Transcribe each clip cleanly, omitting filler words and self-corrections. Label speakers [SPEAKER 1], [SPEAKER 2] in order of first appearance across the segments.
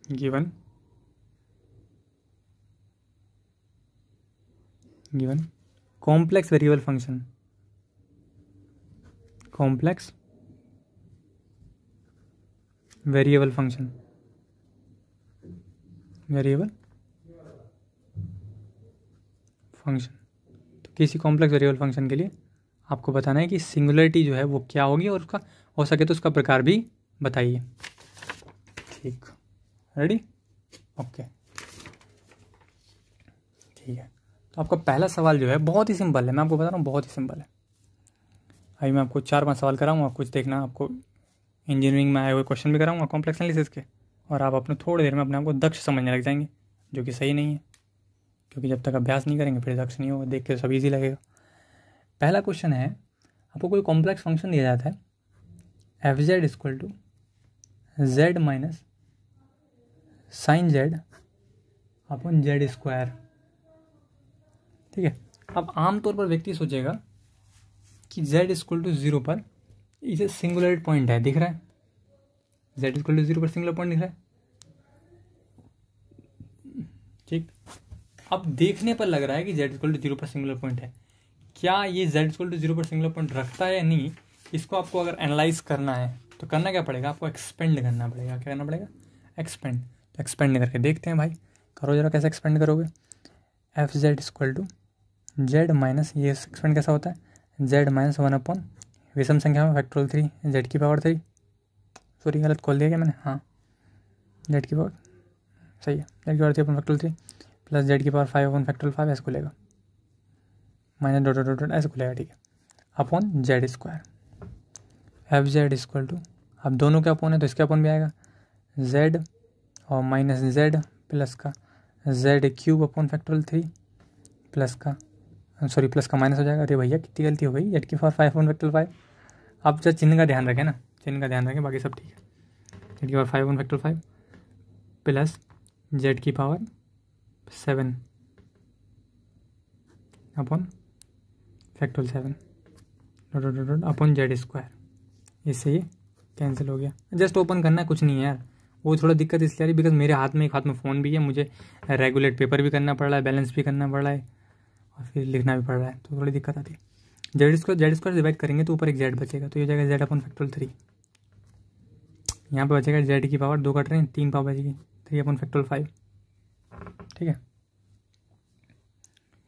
[SPEAKER 1] Given complex variable function, complex variable function, variable function. तो किसी complex variable function के लिए आपको बताना है कि सिंगुलरिटी जो है वो क्या होगी और उसका हो सके तो उसका प्रकार भी बताइए। ठीक, रेडी, ओके, ठीक है। तो आपका पहला सवाल जो है बहुत ही सिंपल है, मैं आपको बता रहा हूँ बहुत ही सिंपल है। अभी मैं आपको 4-5 सवाल कराऊंगा, कुछ देखना, आपको इंजीनियरिंग में आए हुए क्वेश्चन भी कराऊंगा कॉम्प्लेक्स एनालिसिस के, और आप अपने थोड़ी देर में अपने आप को दक्ष समझने लग जाएंगे, जो कि सही नहीं है, क्योंकि जब तक अभ्यास नहीं करेंगे फिर दक्ष नहीं होगा, देख के सब ईजी लगेगा। पहला क्वेश्चन है, आपको कोई कॉम्प्लेक्स फंक्शन दिया जाता है F Z equal to Z minus sine Z upon Z square. ठीक है, अब आमतौर पर व्यक्ति सोचेगा कि z इक्वल टू 0 पर इसे सिंगुलर पॉइंट है, दिख रहा है, z इक्वल टू 0 पर सिंगुलर पॉइंट दिख रहा है। ठीक, अब देखने पर लग रहा है कि z इक्वल टू 0 पर सिंगुलर पॉइंट है। क्या ये z इक्वल टू 0 पर सिंगुलर पॉइंट रखता है या नहीं, इसको आपको अगर एनालाइज करना है तो करना क्या पड़ेगा, आपको एक्सपेंड करना पड़ेगा। क्या करना पड़ेगा, एक्सपेंड। तो एक्सपेंड करके देखते हैं भाई, करो जरा, कैसे एक्सपेंड करोगे। F Z equal to Z minus, ये एक्सपेंड कैसा होता है, जेड माइनस 1 अपॉन विषम संख्या में फैक्टोरियल 3 जेड की पावर 3, सॉरी गलत खोल दिया क्या मैंने, हाँ जेड की पावर सही है, जेड की power 3 upon factorial 3 plus z की पावर 5 अपॉन फैक्टोरियल 5, ऐसे खुलेगा, माइनस डॉट डॉट डॉट ऐसे खुलेगा, ठीक है, upon Z square. F Z equal to, अब दोनों के अपॉन है तो इसके अपॉन भी आएगा, जेड और माइनस जेड प्लस का Z cube upon factorial 3 plus का, सॉरी प्लस का माइनस हो जाएगा, अरे भैया कितनी गलती हो गई, जेड की पावर 5 अपॉन फैक्टोरियल 5। अब जब चिन्ह का ध्यान रखें ना, चिन्ह का ध्यान रखें, बाकी सब ठीक है। जेड की power 5 upon factorial 5 plus z की power 7 upon factorial 7 dot dot dot upon Z square. इससे ये कैंसिल हो गया, जस्ट ओपन करना है, कुछ नहीं है यार। वो थोड़ा दिक्कत इसलिए आ रही बिकॉज मेरे हाथ में, एक हाथ में फ़ोन भी है, मुझे रेगुलेट पेपर भी करना पड़ रहा है, बैलेंस भी करना पड़ रहा है और फिर लिखना भी पड़ रहा है, तो थोड़ी दिक्कत आती है। जेड स्क्वायर डिवाइड करेंगे तो ऊपर एक जेड बचेगा, तो ये हो जाएगा जेड अपॉन फैक्टोरियल 3। यहाँ पे बचेगा जेड की पावर 2 कट रहे हैं, 3 पावर बचेगी 3 अपॉन फैक्टोरियल 5। ठीक है,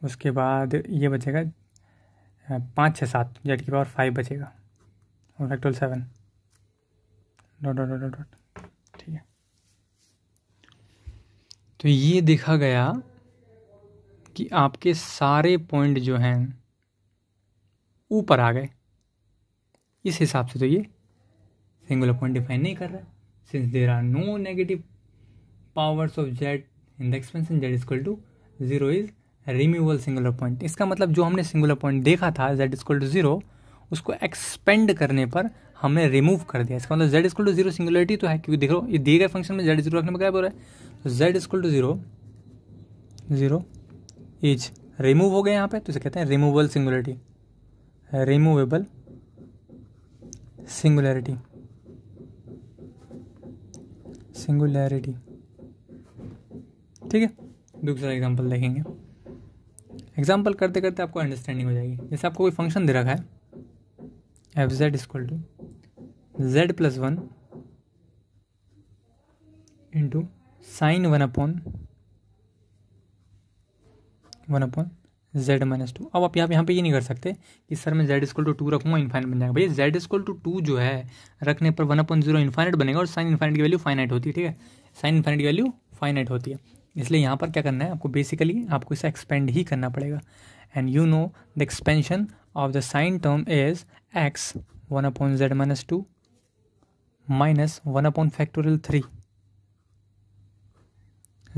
[SPEAKER 1] उसके बाद ये बचेगा 5 6 7 जेड की पावर 5 बचेगा और factorial 7 dot dot dot dot, ठीक है। तो ये देखा गया कि आपके सारे पॉइंट जो हैं ऊपर आ गए। इस हिसाब से तो ये सिंगुलर पॉइंट डिफाइन नहीं कर रहा है, since there are no negative powers of Z in the expansion Z equal to 0 is removal singular point. इसका मतलब जो हमने सिंगुलर पॉइंट देखा था जेड इक्वल टू 0, उसको एक्सपेंड करने पर हमने रिमूव कर दिया। इसका मतलब जेड इक्वल टू 0 सिंगुलरिटी तो है, क्योंकि देख लो ये दिए गए फंक्शन में जेड 0 रखने में क्या बोल रहा है, तो Z equal to 0 is remove हो गया यहाँ पे, तो इसे कहते हैं removal singularity, removable singularity, singularity. ठीक है, दूसरा एग्जांपल देखेंगे। एग्जांपल करते करते आपको अंडरस्टैंडिंग हो जाएगी। जैसे आपको कोई फंक्शन दे रखा है F Z equal to Z plus 1 into sine 1 upon Z minus 2। अब आप यहाँ पे ये नहीं कर सकते कि सर मैं जेड इक्वल टू 2 रखूँगा इन्फाइनाइट बन जाएगा। भैया जेड इक्वल टू 2 जो है रखने पर 1/0 इन्फाइनाइट बनेगा और साइन इन्फाइनाइट की वैल्यू फाइनाइट होती है। ठीक है, साइन इन्फाइनाइट की वैल्यू फाइनाइट होती है, इसलिए यहाँ पर क्या करना है आपको, बेसिकली आपको इसे एक्सपेंड ही करना पड़ेगा। And you know the expansion of the sine term is x 1/z minus 2 minus 1/फैक्टोरियल 3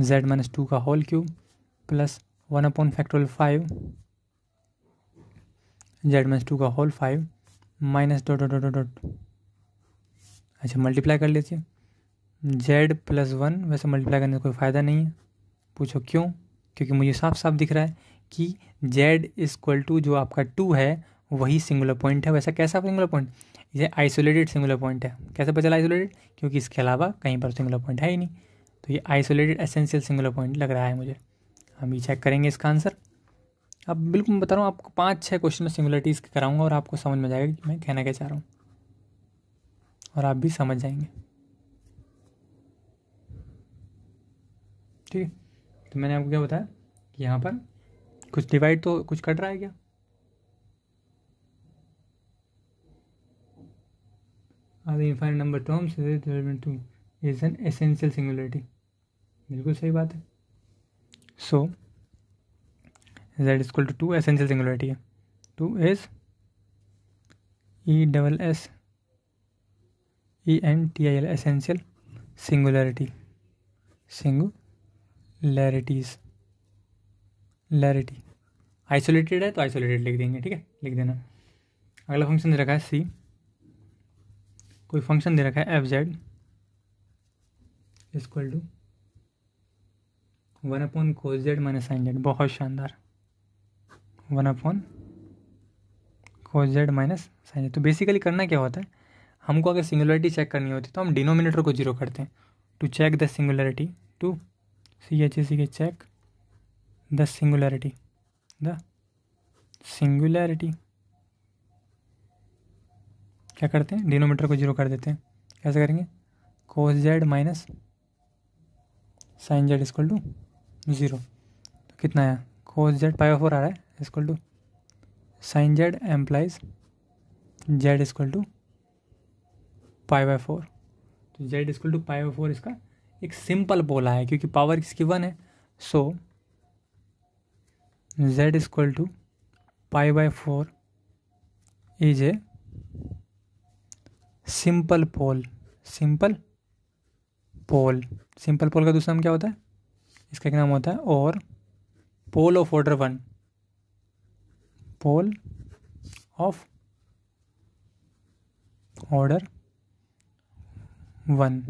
[SPEAKER 1] z माइनस 2 का होल क्यूब प्लस 1/फैक्टोरियल 5 z माइनस 2 का whole 5 minus dot dot dot dot, अच्छा मल्टीप्लाई कर लीजिए z प्लस 1। वैसे मल्टीप्लाई करने का कोई फ़ायदा नहीं है, पूछो क्यों, क्योंकि मुझे साफ साफ दिख रहा है कि z इक्वल टू जो आपका 2 है वही सिंगुलर पॉइंट है। वैसा कैसा सिंगुलर पॉइंट, ये आइसोलेटेड सिंगुलर पॉइंट है। कैसे पता चला आइसोलेटेड, क्योंकि इसके अलावा कहीं पर सिंगुलर पॉइंट है ही नहीं। तो ये आइसोलेटेड एसेंशियल सिंगुलर पॉइंट लग रहा है मुझे। हम ये चेक करेंगे इसका आंसर। अब बिल्कुल मैं बता रहा हूँ आपको 5-6 क्वेश्चन में सिंगुलरिटीज़ कराऊंगा और आपको समझ में जाएगा कि मैं कहना क्या चाह रहा हूँ और आप भी समझ जाएंगे। ठीक है, तो मैंने आपको क्या बताया कि यहाँ पर कुछ डिवाइड तो कुछ कट रहा है क्या? Are infinite number terms is an essential singularity. बिल्कुल सही बात है। So z equal to 2 essential singularity है। 2 इज ESSENTIL एसेंशियल सिंगुलरिटी। लैरिटी आइसोलेटेड है तो आइसोलेटेड लिख देंगे। ठीक है, लिख देना। अगला फंक्शन दे रखा है सी, कोई फंक्शन दे रखा है FZ equal to 1 cos z minus sine z। बहुत शानदार, 1 cos z minus sine z। तो बेसिकली करना क्या होता है, हमको अगर सिंगुलरिटी चेक करनी होती है तो हम डिनोमिनेटर को जीरो करते हैं to check the singularity, to check the singularity क्या करते हैं, डिनोमिनेटर को जीरो कर देते हैं। कैसे करेंगे, cos z minus sine z equal to 0। तो कितना है, cos z π/4 आ रहा है equal to sine z implies z equal to π/4। तो z इक्वल टू π/4 इसका एक सिंपल पोल आया क्योंकि पावर इसकी 1 है। So z equal to π/4 is a simple pole. Simple pole का दूसरा नाम क्या होता है, इसका एक नाम होता है और pole of order 1। Pole of order 1।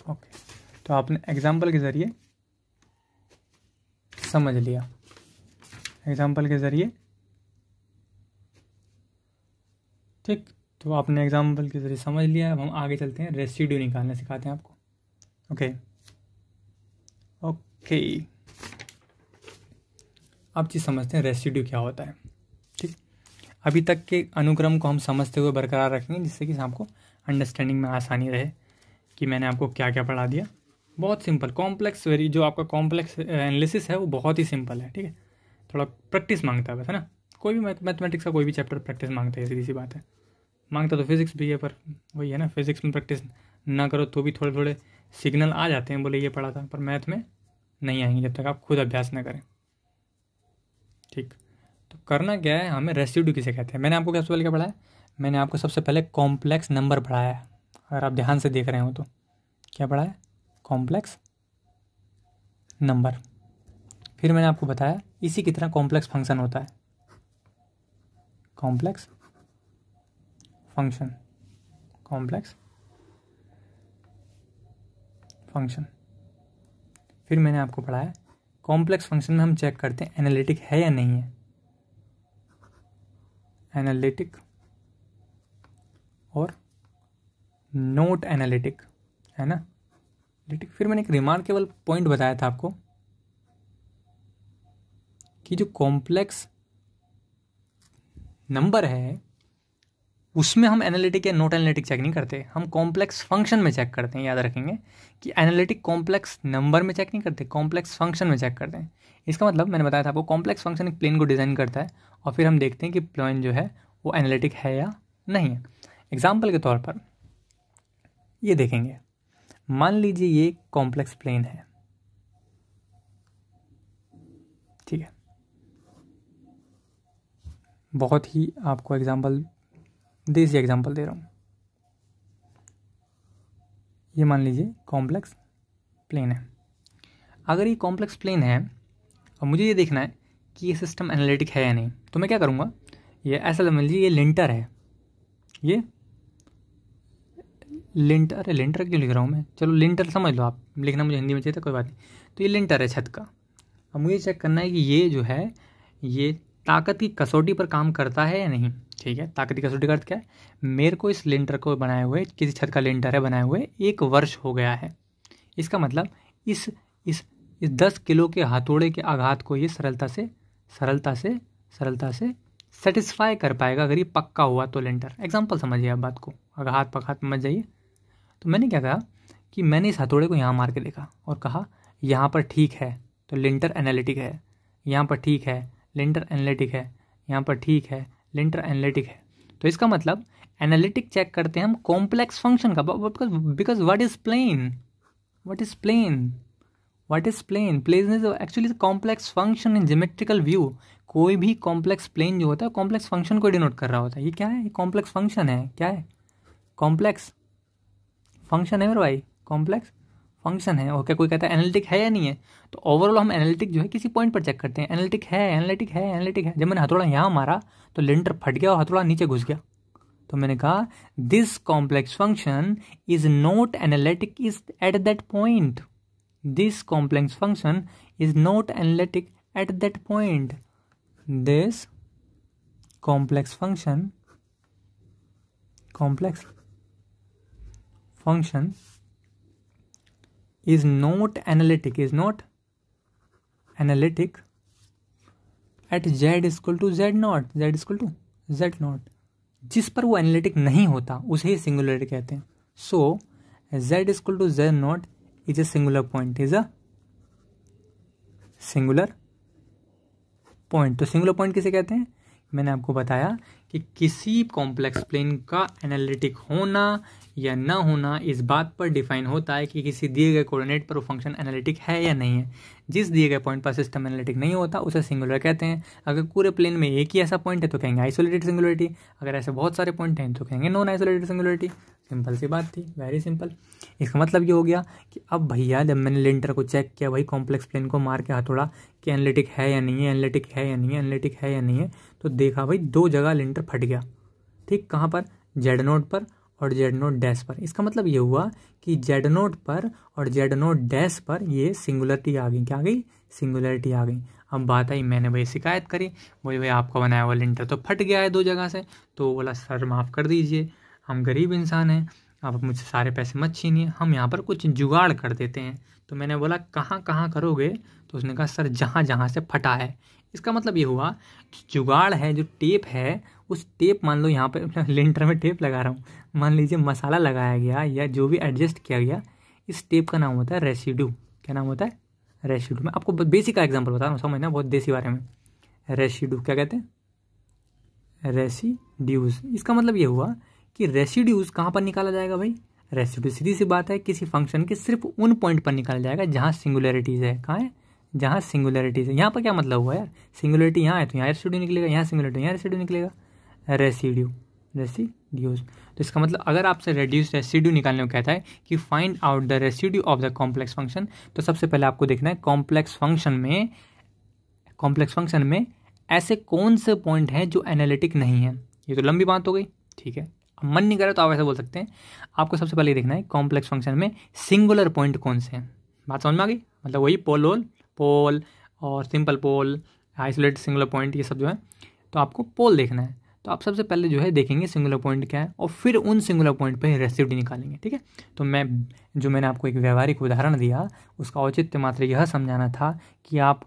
[SPEAKER 1] Okay, तो आपने एग्जाम्पल के ज़रिए समझ लिया। ठीक, तो आपने एग्जाम्पल के ज़रिए समझ लिया। अब हम आगे चलते हैं, रेसिड्यू निकालना सिखाते हैं आपको। ओके, अब चीज़ समझते हैं रेसिड्यू क्या होता है। ठीक, अभी तक के अनुक्रम को हम समझते हुए बरकरार रखेंगे जिससे कि आपको अंडरस्टैंडिंग में आसानी रहे कि मैंने आपको क्या क्या पढ़ा दिया। बहुत सिंपल, कॉम्प्लेक्स जो आपका कॉम्प्लेक्स एनालिसिस है वो बहुत ही सिंपल है। ठीक है, थोड़ा प्रैक्टिस मांगता है बस, है ना। कोई भी मैथमेटिक्स का कोई भी चैप्टर प्रैक्टिस मांगता है, सीधी सी बात है। मांगता तो फिजिक्स भी है, पर वही है ना, फिजिक्स में प्रैक्टिस ना करो तो भी थोड़े थोड़े सिग्नल आ जाते हैं, बोले ये पढ़ा था, पर मैथ में नहीं आएंगे जब तक आप खुद अभ्यास ना करें। ठीक, तो करना क्या है, हमें रेसिड्यू किसे कहते हैं। मैंने आपको सबसे पहले क्या पढ़ाया, मैंने आपको सबसे पहले कॉम्प्लेक्स नंबर पढ़ाया है। अगर आप ध्यान से देख रहे हो तो क्या पढ़ा है, कॉम्प्लेक्स नंबर। फिर मैंने आपको बताया इसी की तरह कॉम्प्लेक्स फंक्शन होता है, कॉम्प्लेक्स फंक्शन। फिर मैंने आपको पढ़ाया कॉम्प्लेक्स फंक्शन में हम चेक करते हैं एनालिटिक है या नहीं है, एनालिटिक और नोट एनालिटिक, है ना। फिर मैंने एक रिमार्केबल पॉइंट बताया था आपको कि जो कॉम्प्लेक्स नंबर है उसमें हम एनालिटिक या नोट एनालिटिक चेक नहीं करते, हम कॉम्प्लेक्स फंक्शन में चेक करते हैं। याद रखेंगे कि एनालिटिक कॉम्प्लेक्स नंबर में चेक नहीं करते, कॉम्प्लेक्स फंक्शन में चेक करते हैं। इसका मतलब मैंने बताया था आपको, कॉम्प्लेक्स फंक्शन एक प्लेन को डिज़ाइन करता है और फिर हम देखते हैं कि प्लेन जो है वो एनालिटिक है या नहीं है। एग्जाम्पल के तौर पर ये देखेंगे, मान लीजिए ये कॉम्प्लेक्स प्लेन है, ठीक है। बहुत ही आपको एग्जाम्पल देसी एग्जाम्पल दे रहा हूँ। ये मान लीजिए कॉम्प्लेक्स प्लेन है। अगर ये कॉम्प्लेक्स प्लेन है और मुझे ये देखना है कि ये सिस्टम एनालिटिक है या नहीं, तो मैं क्या करूँगा, ये ऐसा समझ लीजिए ये लिंटर है, ये लिंटर, अरे लिंटर क्यों लिख रहा हूँ मैं, चलो लिंटर समझ लो आप, लिखना मुझे हिंदी में चाहिए था, कोई बात नहीं। तो ये लिंटर है छत का। अब मुझे चेक करना है कि ये जो है ये ताकत की कसौटी पर काम करता है या नहीं, ठीक है, ताकत की कसौटी का अर्थ क्या है, मेरे को इस लिंटर को बनाए हुए, किसी छत का लिंटर है बनाए हुए 1 वर्ष हो गया है। इसका मतलब इस इस इस 10 किलो के हथौड़े के आघात को ये सरलता से सेटिस्फाई कर पाएगा अगर ये पक्का हुआ तो लिंटर। एग्जाम्पल समझिए आप बात को, आघात पघात समझ जाइए। तो मैंने क्या कहा कि मैंने इस हथौड़े को यहाँ मार के देखा और कहा यहाँ पर ठीक है तो लिंटर एनालिटिक है, यहाँ पर ठीक है लिंटर एनालिटिक है, यहाँ पर ठीक है लिंटर एनालिटिक है। तो इसका मतलब एनालिटिक चेक करते हैं हम कॉम्प्लेक्स फंक्शन का, because what is plane, plane is actually complex function in geometrical view. कोई भी कॉम्प्लेक्स प्लेन जो होता है कॉम्प्लेक्स फंक्शन को डिनोट कर रहा होता है। ये क्या है, ये कॉम्प्लेक्स फंक्शन है। क्या है, कॉम्प्लेक्स फंक्शन है मेरे भाई, कॉम्प्लेक्स फंक्शन है। ओके, कोई कहता है एनालिटिक है या नहीं है, तो ओवरऑल हम एनालिटिक जो है किसी पॉइंट पर चेक करते हैं, एनालिटिक है। जब मैंने हथौड़ा यहाँ मारा तो लिंटर फट गया और हथौड़ा नीचे घुस गया, तो मैंने कहा this complex function is not analytic is at that point, this complex function is not analytic at that point, this complex function is not analytic at z equal to z naught, जिस पर वो analytic नहीं होता उसे ही singularity कहते हैं। सो z equal to z naught is a singular point, तो singular point किसे कहते हैं, मैंने आपको बताया कि किसी कॉम्प्लेक्स प्लेन का एनालिटिक होना या ना होना इस बात पर डिफाइन होता है कि किसी दिए गए कोऑर्डिनेट पर वो फंक्शन एनालिटिक है या नहीं है। जिस दिए गए पॉइंट पर सिस्टम एनालिटिक नहीं होता उसे सिंगुलर कहते हैं। अगर पूरे प्लेन में एक ही ऐसा पॉइंट है तो कहेंगे आइसोलेटेड सिंगुलरिटी, अगर ऐसे बहुत सारे पॉइंट हैं तो कहेंगे नॉन आइसोलेटेड सिंगुलरिटी। सिंपल सी बात थी, वेरी सिंपल। इसका मतलब ये हो गया कि अब भैया जब मैंने लिंटर को चेक किया, वही कॉम्प्लेक्स प्लेन को मार के हथौड़ा कि एनालिटिक है या नहीं है, तो देखा भाई 2 जगह लिंटर फट गया। ठीक, कहाँ पर, जेड नोट पर और जेड नोट डैश पर। इसका मतलब ये हुआ कि जेड नोट पर और जेड नोट डैश पर ये सिंगुलरिटी आ गई। क्या आ गई, सिंगुलरिटी आ गई। अब बात आई, मैंने भाई शिकायत करी, भाई आपका बनाया हुआ लिंटर तो फट गया है 2 जगह से। तो बोला सर माफ़ कर दीजिए, हम गरीब इंसान हैं, आप मुझसे सारे पैसे मत छीनिए, हम यहाँ पर कुछ जुगाड़ कर देते हैं। तो मैंने बोला कहाँ करोगे, तो उसने कहा सर जहाँ से फटा है। इसका मतलब ये हुआ जुगाड़ है, जो टेप है, उस टेप, मान लो यहाँ पे लिंटर में टेप लगा रहा हूँ, मान लीजिए मसाला लगाया गया या जो भी एडजस्ट किया गया, इस टेप का नाम होता है रेसिड्यू। क्या नाम होता है, रेसिड्यू। मैं आपको बेसिक का एग्जांपल बता रहा हूँ, समझना बहुत देसी बारे में। रेसिड्यू क्या कहते हैं, रेसिड्यूज। इसका मतलब ये हुआ कि रेसिड्यूज कहाँ पर निकाला जाएगा भाई, रेसिड्यू सीधी सी बात है किसी फंक्शन के सिर्फ उन पॉइंट पर निकाला जाएगा जहाँ सिंगुलरिटीज है। कहाँ है, जहाँ सिंगुलरिटीज है। यहाँ पर क्या मतलब हुआ यार, सिंगुलरिटी यहाँ है तो यहाँ रेसिड्यू निकलेगा, यहाँ सिंगुलरिटी यहाँ रेसिड्यू निकलेगा, रेसिड्यूज। तो इसका मतलब अगर आपसे रेड्यूस रेसिड्यू निकालने को कहता है कि find out the residue of the complex function, तो सबसे पहले आपको देखना है कॉम्प्लेक्स फंक्शन में ऐसे कौन से पॉइंट हैं जो एनालिटिक नहीं है। ये तो लंबी बात हो गई, ठीक है। अब मन नहीं करे तो आप ऐसे बोल सकते हैं, आपको सबसे पहले देखना है कॉम्प्लेक्स फंक्शन में सिंगुलर पॉइंट कौन से हैं। बात समझ में आ गई, मतलब वही पोल और सिंपल पोल, आइसोलेटेड सिंगुलर पॉइंट, ये सब जो है, तो आपको पोल देखना है। तो आप सबसे पहले जो है देखेंगे सिंगुलर पॉइंट क्या है और फिर उन सिंगुलर पॉइंट पे रेसिड्यू निकालेंगे, ठीक है। तो मैंने आपको एक व्यवहारिक उदाहरण दिया, उसका औचित्य मात्र यह समझाना था कि आप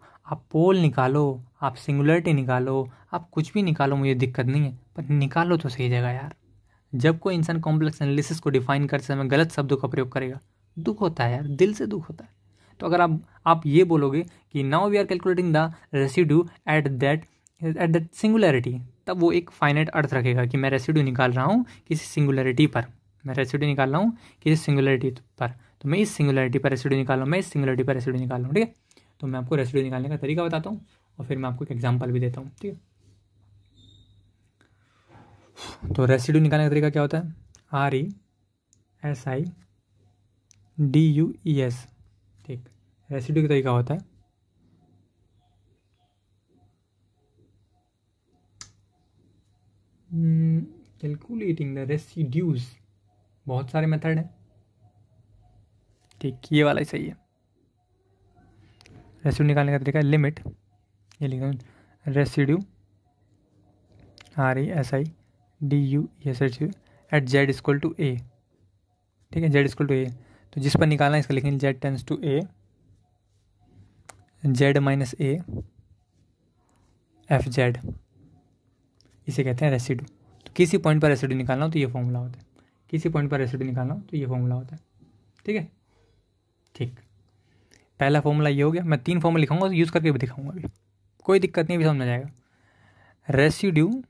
[SPEAKER 1] पोल निकालो, आप सिंगुलरिटी निकालो, आप कुछ भी निकालो, मुझे दिक्कत नहीं है, पर निकालो तो सही जगह यार। जब कोई इंसान कॉम्प्लेक्स एनालिसिस को डिफाइन करते समय गलत शब्दों का प्रयोग करेगा, दुख होता है यार, दिल से दुख होता है। तो अगर आप ये बोलोगे कि now we are calculating the residue at that singularity, तब वो एक फाइनाइट अर्थ रखेगा कि मैं रेसिड्यू निकाल रहा हूँ किसी सिंगुलरिटी पर, तो मैं इस सिंगुलरिटी पर रेसिड्यू निकाल रहा हूँ, मैं इस सिंगुलरिटी पर रेसिड्यू निकाल रहा हूँ, ठीक है। तो मैं आपको रेसिड्यू निकालने का तरीका बताता हूँ और फिर मैं आपको एक एग्जाम्पल भी देता हूँ, ठीक है। तो रेसिड्यू निकालने का तरीका क्या होता है, RESIDUES, ठीक। रेसिड्यू का तरीका होता है कैलकुलेटिंग द रेसिड्यूज, बहुत सारे मेथड हैं, ठीक, ये वाला ही सही है। रेसिड्यू निकालने का तरीका लिमिट, ये लिखा residue RESIDUE D U S at Z equal to a, ठीक है, जेड इक्वल टू ए। तो जिस पर निकालना है इसका लिखेंगे Z tends to A, Z minus A F Z, इसे कहते हैं रेसिड्यू। तो किसी पॉइंट पर रेसिड्यू निकालना हो तो ये फॉर्मूला होता है, किसी पॉइंट पर रेसिड्यू निकालना हो तो ये फॉर्मूला होता है, ठीक है। ठीक, पहला फॉर्मूला ये हो गया। मैं 3 फॉर्मूला लिखाऊंगा, यूज़ करके भी दिखाऊंगा अभी, कोई दिक्कत नहीं, अभी समझ में जाएगा। Residue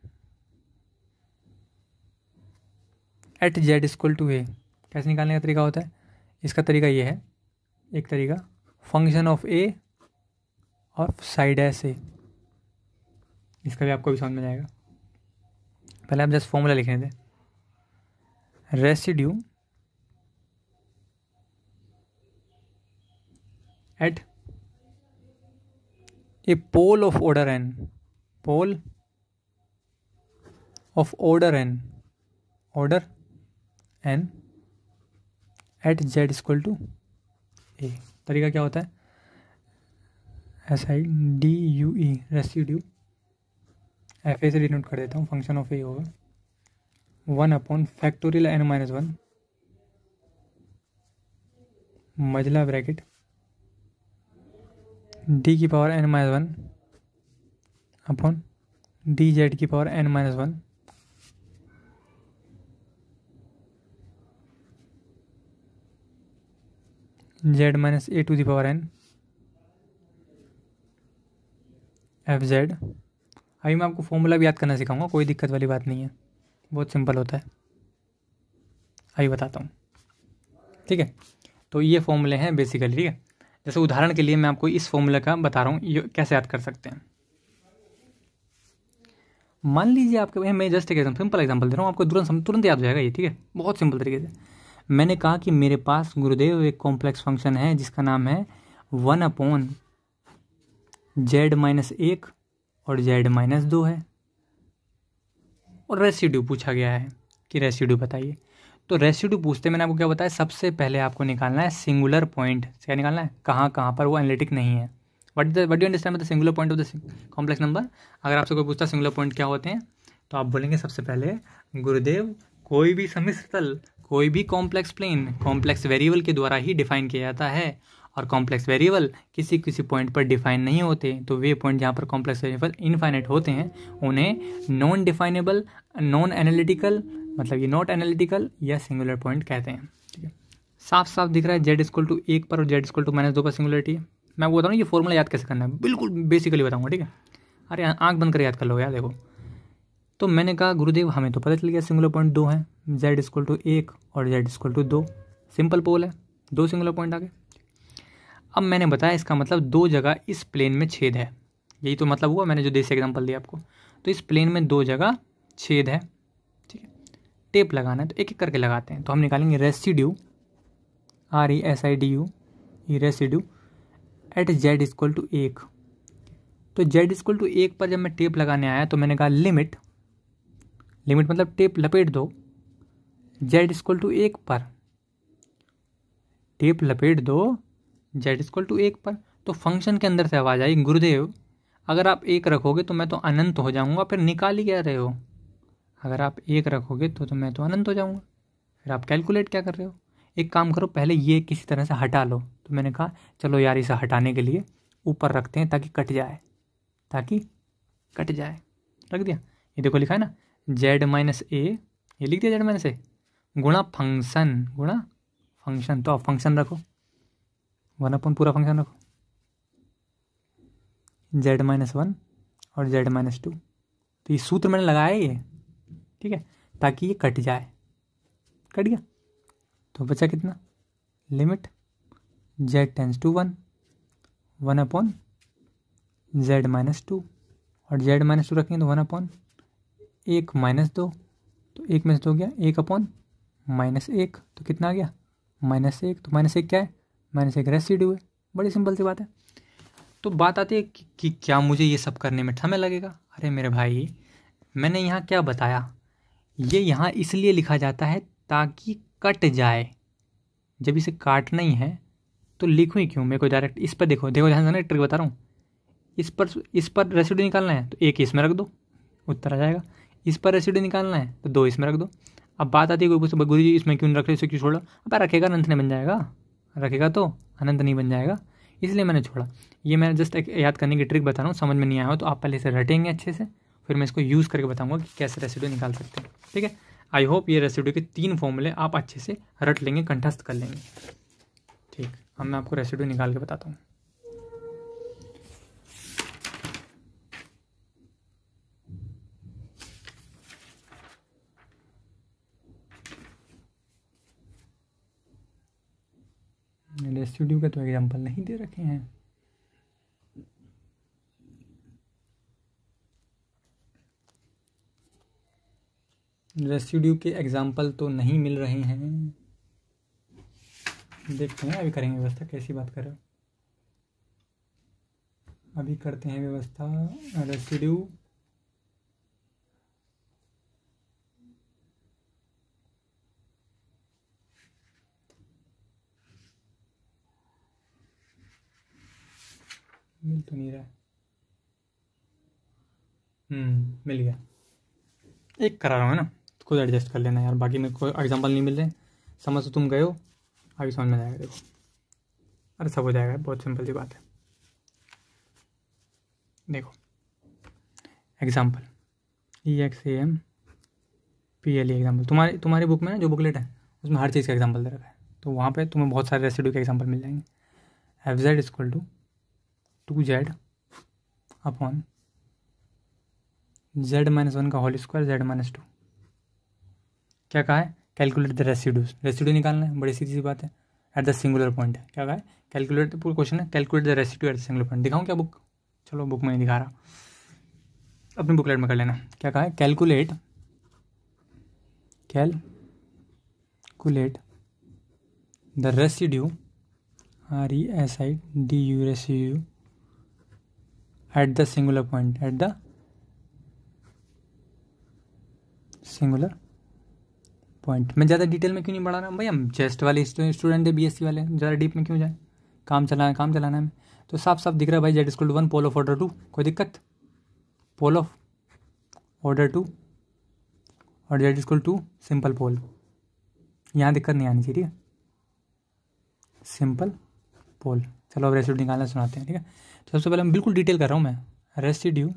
[SPEAKER 1] at Z equal to a कैसे निकालने का तरीका होता है, इसका तरीका ये है, एक तरीका function of A of side S A, इसका भी आपको भी समझ में जाएगा। पहले आप जस्ट फॉर्मूला लिखने थे, residue at a pole of order n, pole of order n, order n at Z equal to a. तरीका क्या होता है, SIDUE रेसिड्यू, एफ ए से डिनोट कर देता हूँ, फंक्शन ऑफ ए होगा 1/फैक्टोरियल n-1 मजला ब्रैकेट डी की power n-1 upon D z की power n-1 z minus a to the power n F z. अभी मैं आपको फॉर्मूला भी याद करना सिखाऊंगा, कोई दिक्कत वाली बात नहीं है, बहुत सिंपल होता है, अभी बताता हूँ, ठीक है। तो ये फॉर्मूले हैं बेसिकली, ठीक है। जैसे उदाहरण के लिए मैं आपको इस फॉर्मूला का बता रहा हूँ, ये कैसे याद कर सकते हैं। मान लीजिए आपके, मैं जस्ट एक सिंपल एग्जांपल दे रहा हूँ आपको, तुरंत याद हो जाएगा ये, ठीक है, बहुत सिंपल तरीके से। मैंने कहा कि मेरे पास गुरुदेव एक कॉम्प्लेक्स फंक्शन है जिसका नाम है 1/z-1 और z-2 है, और रेसिड्यू पूछा गया है कि रेसिड्यू बताइए। तो रेसिड्यू पूछते मैंने आपको क्या बताया, सबसे पहले आपको निकालना है सिंगुलर पॉइंट। क्या निकालना है, कहाँ पर वो एनालिटिक नहीं है। What do you understand the singular point of the complex number. अगर आपसे कोई पूछता है सिंगुलर पॉइंट क्या होते हैं, तो आप बोलेंगे सबसे पहले गुरुदेव कोई भी सम्मिश्र तल, कोई भी कॉम्प्लेक्स प्लेन कॉम्प्लेक्स वेरिएबल के द्वारा ही डिफाइन किया जाता है, और कॉम्प्लेक्स वेरिएबल किसी किसी पॉइंट पर डिफाइन नहीं होते। तो वे पॉइंट जहाँ पर कॉम्प्लेक्स वेरिएबल इनफाइनाइट होते हैं उन्हें नॉन डिफाइनेबल, नॉन एनालिटिकल, मतलब ये नॉट एनालिटिकल या सिंगुलर पॉइंट कहते हैं, ठीक है। साफ साफ दिख रहा है जेड इक्वल टू 1 पर और जेड इक्वल टू -2 पर सिंगुलरिटी है। मैं आपको बताऊँ ये फॉर्मूला याद कैसे करना है, बिल्कुल बेसिकली बताऊँगा, ठीक है। अरे आँख बंद कर याद कर लो यार, देखो। तो मैंने कहा गुरुदेव हमें तो पता चल गया सिंगुलर पॉइंट 2 हैं, जेड इक्वल टू 1 और जेड इक्वल टू 2, सिंपल पोल है, 2 सिंगुलर पॉइंट आ गए। अब मैंने बताया इसका मतलब 2 जगह इस प्लेन में छेद है, यही तो मतलब हुआ, मैंने जो देसी एग्जाम्पल दिया आपको। तो इस प्लेन में 2 जगह छेद है, ठीक है। टेप लगाना है तो एक एक करके लगाते हैं। तो हम निकालेंगे रेसिड्यू, RESIDU, ये residue at Z equal to 1। तो जेड इक्वल टू 1 पर जब मैं टेप लगाने आया तो मैंने कहा लिमिट मतलब टेप लपेट दो, जेड इक्वल टू 1 पर टेप लपेट दो, जेड इक्वल टू 1 पर। तो फंक्शन के अंदर से आवाज़ आई, गुरुदेव अगर आप 1 रखोगे तो मैं तो अनंत हो जाऊंगा, फिर निकाल ही क्या रहे हो। अगर आप 1 रखोगे तो मैं तो अनंत हो जाऊंगा, फिर आप कैलकुलेट क्या कर रहे हो। एक काम करो, पहले ये किसी तरह से हटा लो। तो मैंने कहा चलो यार इसे हटाने के लिए ऊपर रखते हैं ताकि कट जाए, रख दिया। ये देखो लिखा है ना z-a, ये लिख दिया z-a गुणा फंक्शन, तो आप फंक्शन रखो 1 पूरा फंक्शन रखो, z-1 और z-2। तो ये सूत्र मैंने लगाया है ये, ठीक है, ताकि ये कट जाए, कट गया। तो बचा कितना, limit z tends to 1 1/z-2 और z-2 रखेंगे तो 1/1 -2, तो 1 में से 2 गया 1/-1, तो कितना आ गया -1। तो -1 क्या है, -1 रेसिड्यू है, बड़ी सिंपल सी बात है। तो बात आती है कि क्या मुझे ये सब करने में समय लगेगा। अरे मेरे भाई मैंने यहाँ क्या बताया, ये यहाँ इसलिए लिखा जाता है ताकि कट जाए। जब इसे काटना ही है तो लिखूँ ही क्यों, मेरे को डायरेक्ट इस पर देखो ध्यान से ना, ट्रिक बता रहा हूँ। इस पर रेसिड्यू निकालना है तो एक इसमें रख दो, उत्तर आ जाएगा। इस पर रेसिड्यू निकालना है तो 2 इसमें रख दो। अब बात आती है कोई पूछे गुरु जी इसमें क्यों नहीं रख रहे, इसे क्यों छोड़ा? अब रखेगा अनंत नहीं बन जाएगा, रखेगा तो अनंत नहीं बन जाएगा, इसलिए मैंने छोड़ा। ये मैं जस्ट एक याद करने की ट्रिक बता रहा हूँ, समझ में नहीं आया हो तो आप पहले इसे रटेंगे अच्छे से, फिर मैं इसको यूज़ करके बताऊँगा कि कैसे रेसिड्यू निकाल सकते हैं। ठीक है, आई होप ये रेसिड्यू के 3 फॉर्मूले आप अच्छे से रट लेंगे, कंठस्थ कर लेंगे। ठीक, अब मैं आपको रेसिड्यू निकाल के बताता हूँ। रेसिड्यू का तो एग्जांपल नहीं दे रखे हैं। रेसिड्यू के एग्जांपल तो नहीं मिल रहे हैं, देखते हैं अभी करेंगे व्यवस्था। कैसी बात कर रहे हो? अभी करते हैं व्यवस्था। रेसिड्यू मिल तो नहीं रहा है। मिल गया। एक करा रहा हूँ ना, तो खुद एडजस्ट कर लेना यार, बाकी मेरे को एग्जांपल नहीं मिल रहे। समझ तो तुम गए हो, आगे समझ में जाएगा। देखो, अरे सब हो जाएगा, बहुत सिंपल सी बात है। देखो एग्जांपल EXAM PLE एग्जांपल, तुम्हारी बुक में ना जो बुकलेट है उसमें हर चीज़ का एग्जांपल दे रखा है, तो वहाँ पे तुम्हें बहुत सारे रेसिड्यू के एग्जांपल मिल जाएंगे। FZ equal to 2Z upon Z-1 का होल स्क्वायर Z-2। क्या कहा है? कैलकुलेट द रेसिड्यूज, रेसिड्यू निकालना है, बड़ी सीधी सी बात है। एट द सिंगुलर पॉइंट है, क्या कहा है? कैलकुलेट, पूरा क्वेश्चन है calculate the residue at the singular point. दिखाऊं क्या बुक? चलो बुक में नहीं दिखा रहा, अपनी बुकलेट में कर लेना। क्या कहा है? Calculate the residue RESIDU residue at the singular point, at the singular point. मैं ज़्यादा डिटेल में क्यों नहीं बढ़ा रहा भाई, हम जेस्ट वाले स्टूडेंट है, BSc वाले, ज़्यादा डीप में क्यों जाए, काम चलाना है हमें। तो साफ साफ दिख रहा है भाई, Z equal to 1 pole of order 2, कोई दिक्कत? पोल ऑफ ऑर्डर 2 और Z equal to simple pole, यहाँ दिक्कत नहीं आनी चाहिए। ठीक है, सिंपल पोल। चलो अब रेसिड्यू निकालना सुनाते हैं। ठीक है, तो सबसे पहले मैं बिल्कुल डिटेल कर रहा हूँ मैं, residue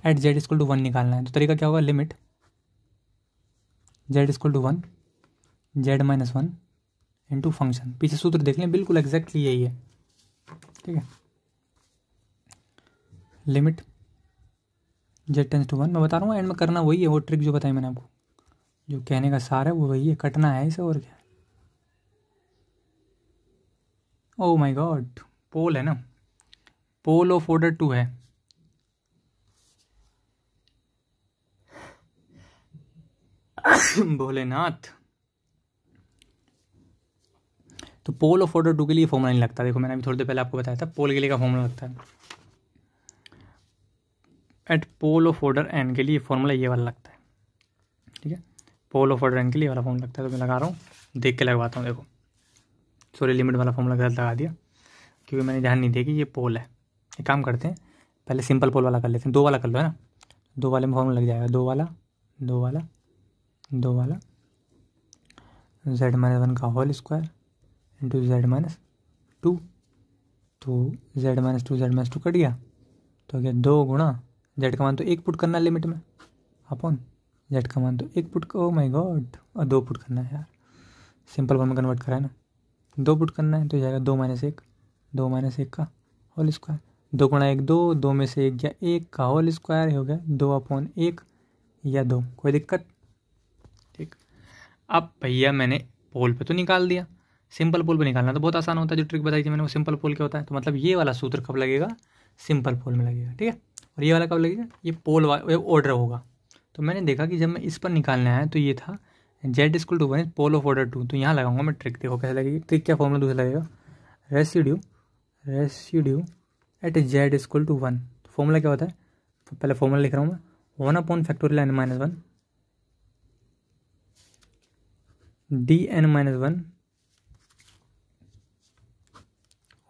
[SPEAKER 1] at Z equal to 1 निकालना है। तो तरीका क्या होगा? Limit Z equal to 1 Z-1 into function. पीछे सूत्र देख लें, बिल्कुल एग्जैक्टली यही है। ठीक है, लिमिट Z टेंस टू 1। मैं बता रहा हूँ एंड में करना वही है, वो ट्रिक जो बताई मैंने आपको, जो कहने का सार है वो वही है, कटना है इसे, और क्या है। ओह माय गॉड, पोल है ना, पोल ऑफ ऑर्डर 2 है। भोलेनाथ, तो पोल ऑफ ऑर्डर 2 के लिए फॉर्मूला नहीं लगता। देखो मैंने अभी थोड़ी देर पहले आपको बताया था, पोल के लिए का फॉर्मूला लगता है। At pole of order n के लिए फॉर्मूला ये वाला लगता है। ठीक है, पोल ऑफ ऑर्डर n के लिए वाला फॉर्मूला लगता है। तो मैं लगा रहा हूँ, देख के लगवाता हूँ। देखो सॉरी, लिमिट वाला फॉर्मूला गलत लगा दिया, क्योंकि मैंने ध्यान नहीं दिया कि ये पोल है। एक काम करते हैं, पहले सिंपल पोल वाला कर लेते हैं। 2 वाला कर लो, है ना, 2 वाले में फॉर्मूला लग जाएगा। 2 वाला Z-1 का होल स्क्वायर इंटू Z-2। तो Z-2 कट गया, तो क्या 2 गुणा Z का मान तो 1 पुट करना है लिमिट में, अपॉन Z का मान तो 1 पुट, ओ माय गॉड, और 2 पुट करना है यार, सिंपल फॉर्म में कन्वर्ट करा है ना, 2 पुट करना है तो जाएगा 2 - 1 का होल स्क्वायर। 2 गुणा 1 2, 2 में से 1 गया, 1 का होल स्क्वायर हो गया 2/1 या 2, कोई दिक्कत? ठीक, अब भैया मैंने पोल पे तो निकाल दिया, सिंपल पोल पे निकालना तो बहुत आसान होता है। जो ट्रिक बताई थी मैंने वो सिंपल पोल क्या होता है, तो मतलब ये वाला सूत्र कब लगेगा? सिंपल पोल में लगेगा। ठीक है, और ये वाला कब लगेगा? ये पोल ऑर्डर होगा। तो मैंने देखा कि जब मैं इस पर निकालना है तो ये था Z equal to 1 pole of order 2, तो यहाँ लगाऊंगा मैं ट्रिक। देखो कैसे लगेगी ट्रिक, क्या फॉर्मूला दूसरा लगेगा? Residue at Z equal to 1। तो फॉर्मूला क्या होता है? तो पहले फॉर्मूला लिख रहा हूँ मैं, 1/फैक्टोरियल n-1 dn-1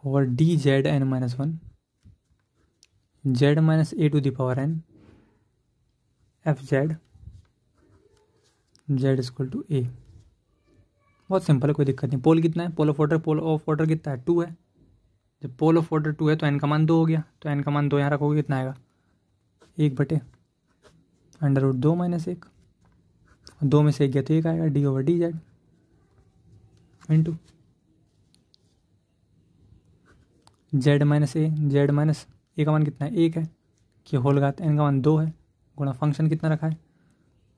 [SPEAKER 1] और dZn-1 Z - a to the power n F z z equal to a. बहुत सिंपल है, कोई दिक्कत नहीं। पोल कितना है, पोल ऑफ वाटर कितना है, 2 है। जब पोल ऑफ वाटर 2 है तो एन का मान 2 हो गया, तो एन का मान 2 यहाँ रखोगे कितना आएगा, 1/√2 - 1। 2 में से 1 गया तो 1 आएगा, d/dz इंटू जेड माइनस ए का मान कितना है, 1 है, कि होल घात एन का मान 2 है, गुणा फंक्शन कितना रखा है,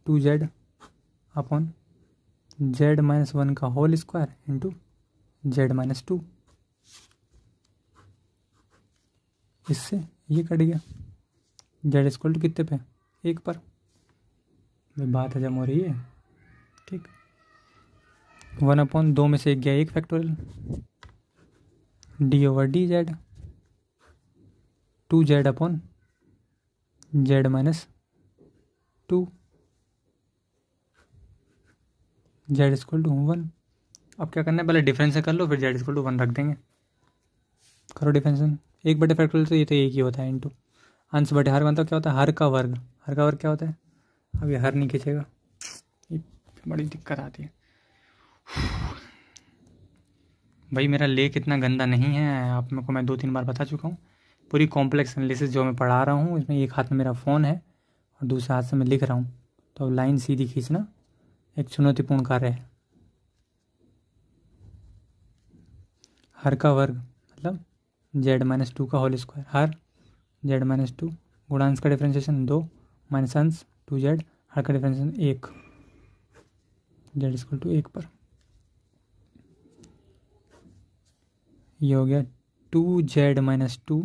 [SPEAKER 1] 2z अपॉन z-1 का होल स्क्वायर इंटू z-2। इससे ये कट गया, जेड इक्वल टू कितने पे, 1 पर। बात हजम हो रही है, ठीक। 1/2 में से 1 गया 1 factorial, d/dz 2z upon z-2 Z equal to 1। अब क्या करना है, पहले डिफरेंस कर लो, फिर जेड इक्वल टू 1 रख देंगे। करो डिफरेंसन, 1/फैक्टोरियल तो ये तो एक ही होता है इंटू अंश बटे हर, मतलब क्या होता है, हर का वर्ग क्या होता है। अब ये हर नहीं खींचेगा, ये बड़ी दिक्कत आती है भाई। मेरा लेख इतना गंदा नहीं है, आप मेरे को मैं 2-3 बार बता चुका हूँ। पूरी कॉम्प्लेक्स एनालिसिस जो मैं पढ़ा रहा हूँ, इसमें एक हाथ में मेरा फ़ोन है और दूसरे हाथ से मैं लिख रहा हूँ, तो अब लाइन सीधी खींचना एक चुनौतीपूर्ण कार्य है। हर का वर्ग मतलब z-2 का होल स्क्वायर, हर z-2 गुणा अंश का डिफरेंशिएशन 2 माइनस अंश 2z, हर का डिफरेंशिएशन 1, z इक्वल टू 1 पर। ये हो गया 2z-2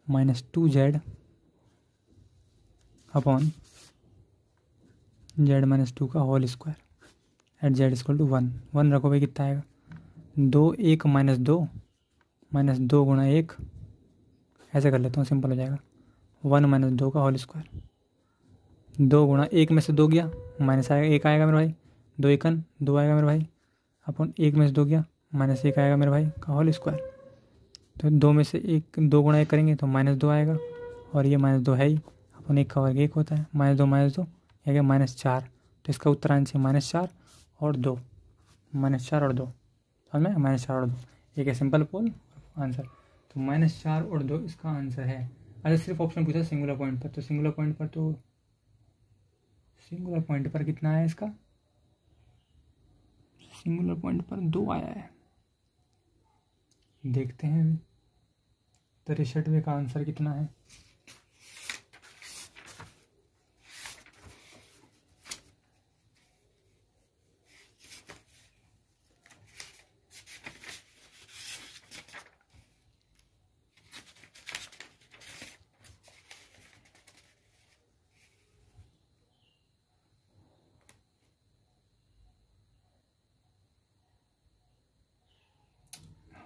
[SPEAKER 1] minus 2z upon z-2 का whole square at z equal to 1 रखो भाई, कितना आएगा, 2 1 माइनस 2 गुणा 1, ऐसे कर लेता हूँ, सिंपल हो जाएगा, 1 - 2 का होल स्क्वायर। 2 गुणा 1 में से 2 गया, माइनस आएगा 1 आएगा मेरे भाई, 2 1 2 आएगा मेरे भाई, अपन 1 में से 2 गया, -1 आएगा मेरे भाई का होल स्क्वायर। तो 2 में से 2 गुणा 1 करेंगे तो -2 आएगा, और ये -2 है ही, अपन 1 का वर्ग 1 होता है, -2 ये गया -4। तो इसका उत्तरांश है -4 और 2, -4 और 2, समझ में, -4 और 2, एक है सिंपल पोल आंसर। तो -4 और 2 इसका आंसर है। अच्छा, सिर्फ ऑप्शन पूछा सिंगुलर पॉइंट पर, तो सिंगुलर पॉइंट पर कितना आया इसका, सिंगुलर पॉइंट पर 2 आया है। देखते हैं अभी 63वें का आंसर कितना है।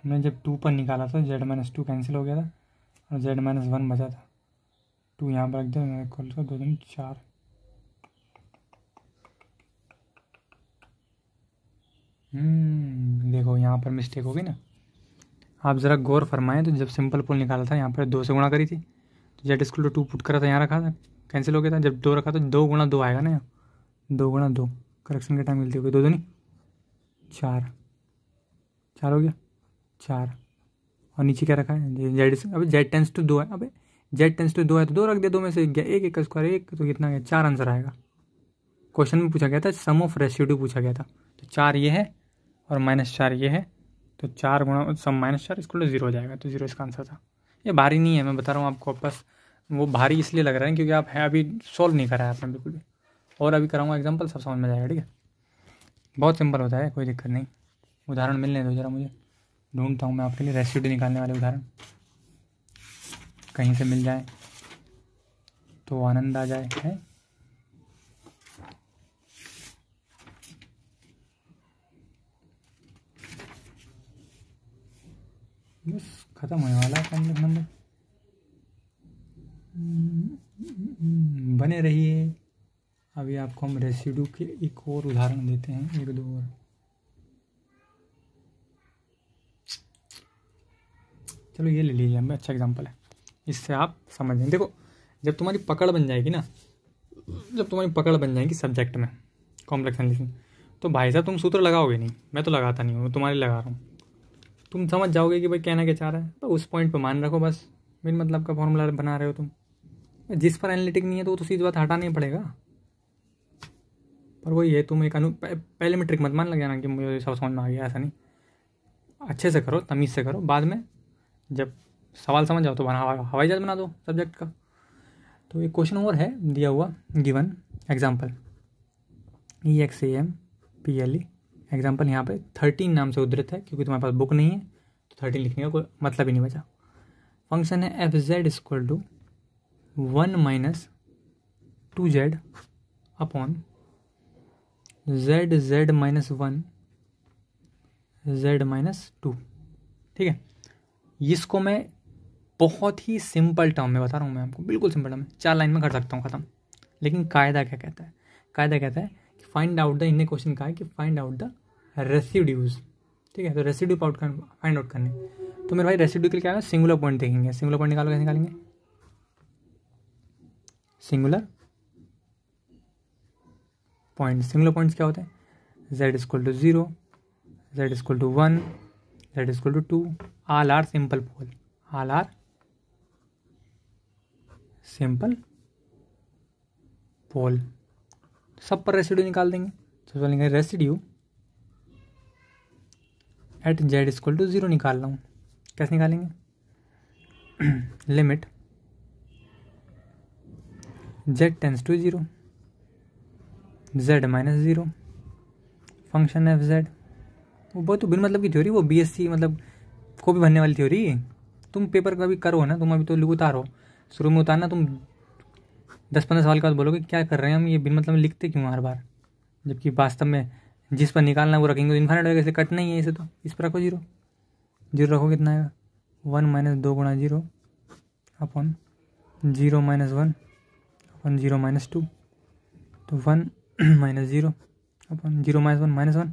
[SPEAKER 1] हमने जब 2 पर निकाला था z-2 कैंसिल हो गया था और z-1 बचा था, 2 यहाँ पर रख दिया, इक्वल टू 2 दूनी 4। देखो यहाँ पर मिस्टेक होगी ना, आप ज़रा गौर फरमाएं। तो जब सिंपल पोल निकाला था यहाँ पर 2 से गुणा करी थी, तो z इक्वल टू 2 पुट करा था, यहाँ रखा था, कैंसिल हो गया था। जब 2 रखा तो 2 गुणा 2 आएगा ना, 2 गुणा 2 करेक्शन के टाइम मिलती होगी, 2 दूनी 4 हो गया 4, और नीचे क्या रखा है जेड, अभी जेड टेंस टू 2 है, अबे जेड टेंस टू 2 है तो 2 रख दिया, 2 में से 1 गया 1, 1 का स्क्वायर 1, तो कितना गया 4 आंसर आएगा। क्वेश्चन में पूछा गया था, सम ऑफ रेसिड्यू पूछा गया था, तो 4 ये है और -4 ये है, तो 4 गुणा सम -4 इसको 0 हो जाएगा, तो 0 इसका आंसर था। ये भारी नहीं है, मैं बता रहा हूँ आपको, बस वो भारी इसलिए लग रहा है क्योंकि आप है अभी सॉल्व नहीं करा है आपने बिल्कुल भी, और अभी कराऊंगा एग्जाम्पल, सब समझ में जाएगा, ठीक है। बहुत सिंपल होता है, कोई दिक्कत नहीं। उदाहरण मिलने दो जरा मुझे, ढूंढता हूँ मैं आपके लिए रेसिड्यू निकालने वाले उदाहरण, कहीं से मिल जाए तो आनंद आ जाए है। बस खत्म होने वाला है कॉम्प्लेक्स नंबर, बने रहिए। अभी आपको हम रेसिड्यू के एक और उदाहरण देते हैं, 1-2 और। चलो ये ले लीजिए, अच्छा एग्जांपल है, इससे आप समझ लें। देखो जब तुम्हारी पकड़ बन जाएगी ना, जब तुम्हारी पकड़ बन जाएगी सब्जेक्ट में कॉम्प्लेक्स एनालिसिस, तो भाई साहब तुम सूत्र लगाओगे नहीं, मैं तो लगाता नहीं हूँ, तुम्हारे लगा रहा हूँ। तुम समझ जाओगे कि भाई कहना क्या चाह रहा है, तो उस पॉइंट पर मान रखो बस। बिन मतलब का फॉर्मूला बना रहे हो तुम, जिस पर एनालिटिक नहीं है तो वो तो सीधी बात हटाना ही पड़ेगा। पर वही है, तुम एक पहले में ट्रिक मत मान लग जाना कि मुझे सब समझ में आ गया, ऐसा नहीं। अच्छे से करो, तमीज़ से करो, बाद में जब सवाल समझ जाओ तो हवाई जहाज बना दो सब्जेक्ट का। तो एक क्वेश्चन और है दिया हुआ, गिवन एग्जाम्पल EXAMPLE एग्जाम्पल यहाँ पे 13 नाम से उद्धृत है, क्योंकि तुम्हारे पास बुक नहीं है तो 13 लिखने का कोई मतलब ही नहीं बचा। फंक्शन है FZ equal to 1 minus 2Z upon Z minus 1 Z minus 2। ठीक है, इसको मैं बहुत ही सिंपल टर्म में बता रहा हूँ मैं आपको, बिल्कुल सिंपल टर्म में, 4 लाइन में कर सकता हूँ ख़त्म। लेकिन कायदा क्या कहता है? कायदा कहता है कि फाइंड आउट द, इनने क्वेश्चन कहा है कि फाइंड आउट द रेसिड्यूज। ठीक है, तो रेसिड्यू फाइंड आउट करने, तो मेरे भाई रेसिड्यू के लिए क्या है, सिंगुलर पॉइंट देखेंगे। सिंगुलर पॉइंट निकालो, कैसे निकालेंगे? सिंगुलर पॉइंट्स क्या होते हैं? Z equal to 0, Z equal to 1, Z equal to 2, all are simple pole, all are simple pole. सब पर रेसिड्यू निकाल देंगे। तो बोलेंगे residue at Z equal to 0 निकाल रहा हूँ। कैसे निकालेंगे? Limit Z tends to 0, Z minus 0, function F z. वो बहुत तो बिन मतलब की थ्योरी, वो BSc मतलब को भी भरने वाली थ्योरी। तुम पेपर का भी करो ना, तुम अभी तो उतारो, शुरू में उतारना, तुम 10-15 सवाल के बाद बोलोगे क्या कर रहे हैं हम, ये बिन मतलब में लिखते क्यों हर बार, जबकि वास्तव में जिस पर निकालना वो रखेंगे तो इन्फाइनाइट होगा, इसे कट नहीं है इसे, तो इस पर रखो 0 रखो, कितना आएगा? 1 माइनस 2 गुणा 0 अपॉन 0 माइनस 1 अपॉन 0 माइनस 2, तो 1 माइनस 0 अपन 0 माइनस 1 माइनस 1,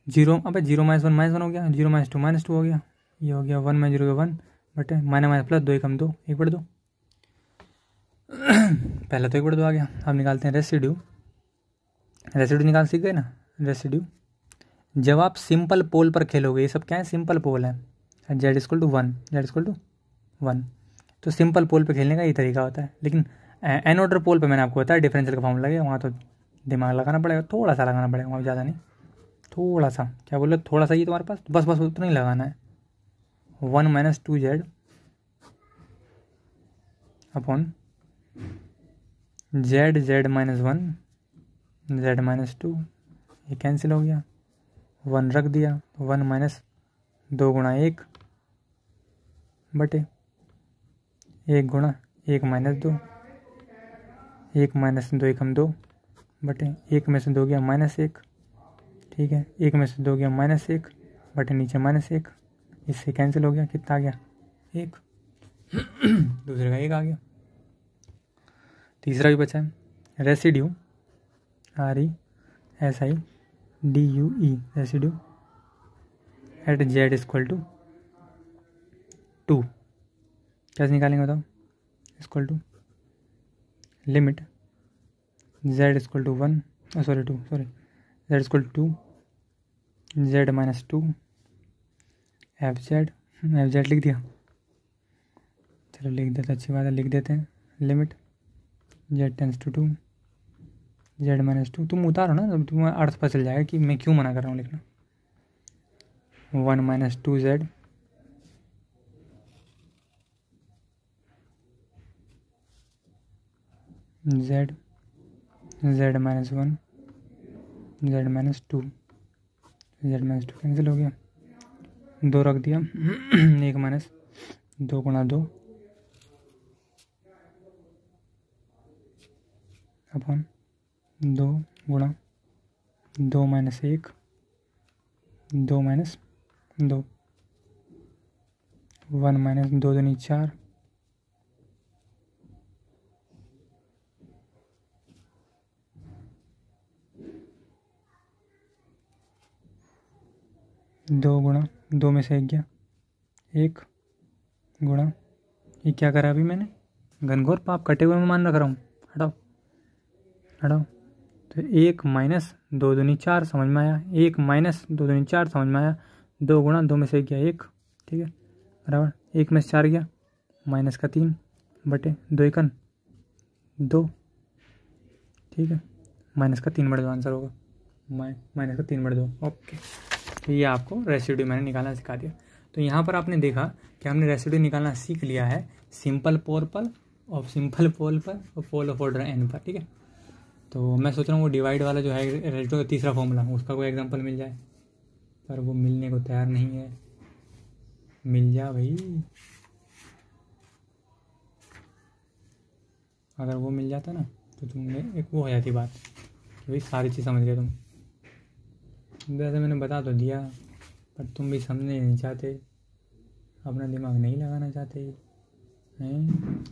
[SPEAKER 1] 0 अब 0 माइनस 1 माइनस 1 हो गया, 0 माइनस 2 माइनस 2 हो गया, ये हो गया 1 माइनस 0 का 1 बटे माइनस माइनस प्लस 2 एकम 2 1/2। पहला तो 1/2 आ गया। अब निकालते हैं रेसिड्यू निकाल सीख गए ना। रेसिड्यू जब आप सिंपल पोल पर खेलोगे, ये सब क्या है? सिंपल पोल है। Z इक्वल टू 1, तो सिंपल पोल पे खेलने का ये तरीका होता है। लेकिन एन ऑर्डर पोल पे मैंने आपको बताया डिफरेंशियल का फॉर्मूला लगे, वहाँ तो दिमाग लगाना पड़ेगा, थोड़ा सा लगाना पड़ेगा, वहाँ ज़्यादा नहीं, थोड़ा सा। क्या बोले? थोड़ा सा ही तुम्हारे पास, बस उतना ही लगाना है। 1 minus 2Z upon Z minus 1 Z minus 2, ये कैंसिल हो गया, 1 रख दिया, 1 माइनस 2 गुणा 1 बटे 1 गुणा 1 माइनस 2, 1 माइनस 2 एकम 2 बटे 1 में से 2 गया माइनस 1। ठीक है, 1 में से 2 गया माइनस 1 बटे नीचे माइनस 1, इससे कैंसिल हो गया, कितना आ गया? 1। दूसरे का 1 आ गया। तीसरा भी बचा है, residue RESIDUE residue at Z equal to 2। कैसे निकालेंगे बताओ? Equal to limit Z equal to 1 Z equal to 2 Z minus 2 FZ लिख दिया, चलो लिख देते, अच्छी बात है, लिख देते हैं। Limit Z tends to 2 Z minus 2, तुम उतारो ना, तो तुम्हें अर्थ पता चल जाएगा कि मैं क्यों मना कर रहा हूँ लिखना। 1 minus 2Z Z minus 1 Z minus 2 cancel हो गया, 2 रख दिया, 1 माइनस 2 गुणा 2 अपॉन 2 गुणा 2 माइनस 1 2 माइनस 2, 1 माइनस 2 दूनी 4 2 गुणा 2 में से 1 गया 1 गुणा, ये क्या करा अभी मैंने? घनघोर पाप कटे हुए में मान रख रहा हूँ, हटाओ, हटाओ, तो 1 माइनस 2 दूनी 4 समझ में आया, 1 माइनस 2 दूनी 4 समझ में आया, 2 गुणा 2 में से गया 1, ठीक है बराबर 1 में से 4 गया माइनस का 3 बटे 2 एकन 2, ठीक है माइनस का 3 बटे 2 आंसर होगा, माइनस का 3 बटे 2। ओके, तो ये आपको रेसिड्यू मैंने निकालना सिखा दिया। तो यहाँ पर आपने देखा कि हमने रेसिड्यू निकालना सीख लिया है सिंपल पोल पर और सिंपल पोल पर और पोल ऑफ ऑर्डर n पर, ठीक है। तो मैं सोच रहा हूँ वो डिवाइड वाला जो है रेसिड्यू का तीसरा फॉर्मूला उसका कोई एग्जांपल मिल जाए, पर वो मिलने को तैयार नहीं है। मिल जा भाई, अगर वो मिल जाता ना तो तुमने एक वो हो जाती बात कि भाई सारी चीज़ समझ गए तुम। वैसे मैंने बता तो दिया पर तुम भी समझने नहीं चाहते, अपना दिमाग नहीं लगाना चाहते हैं।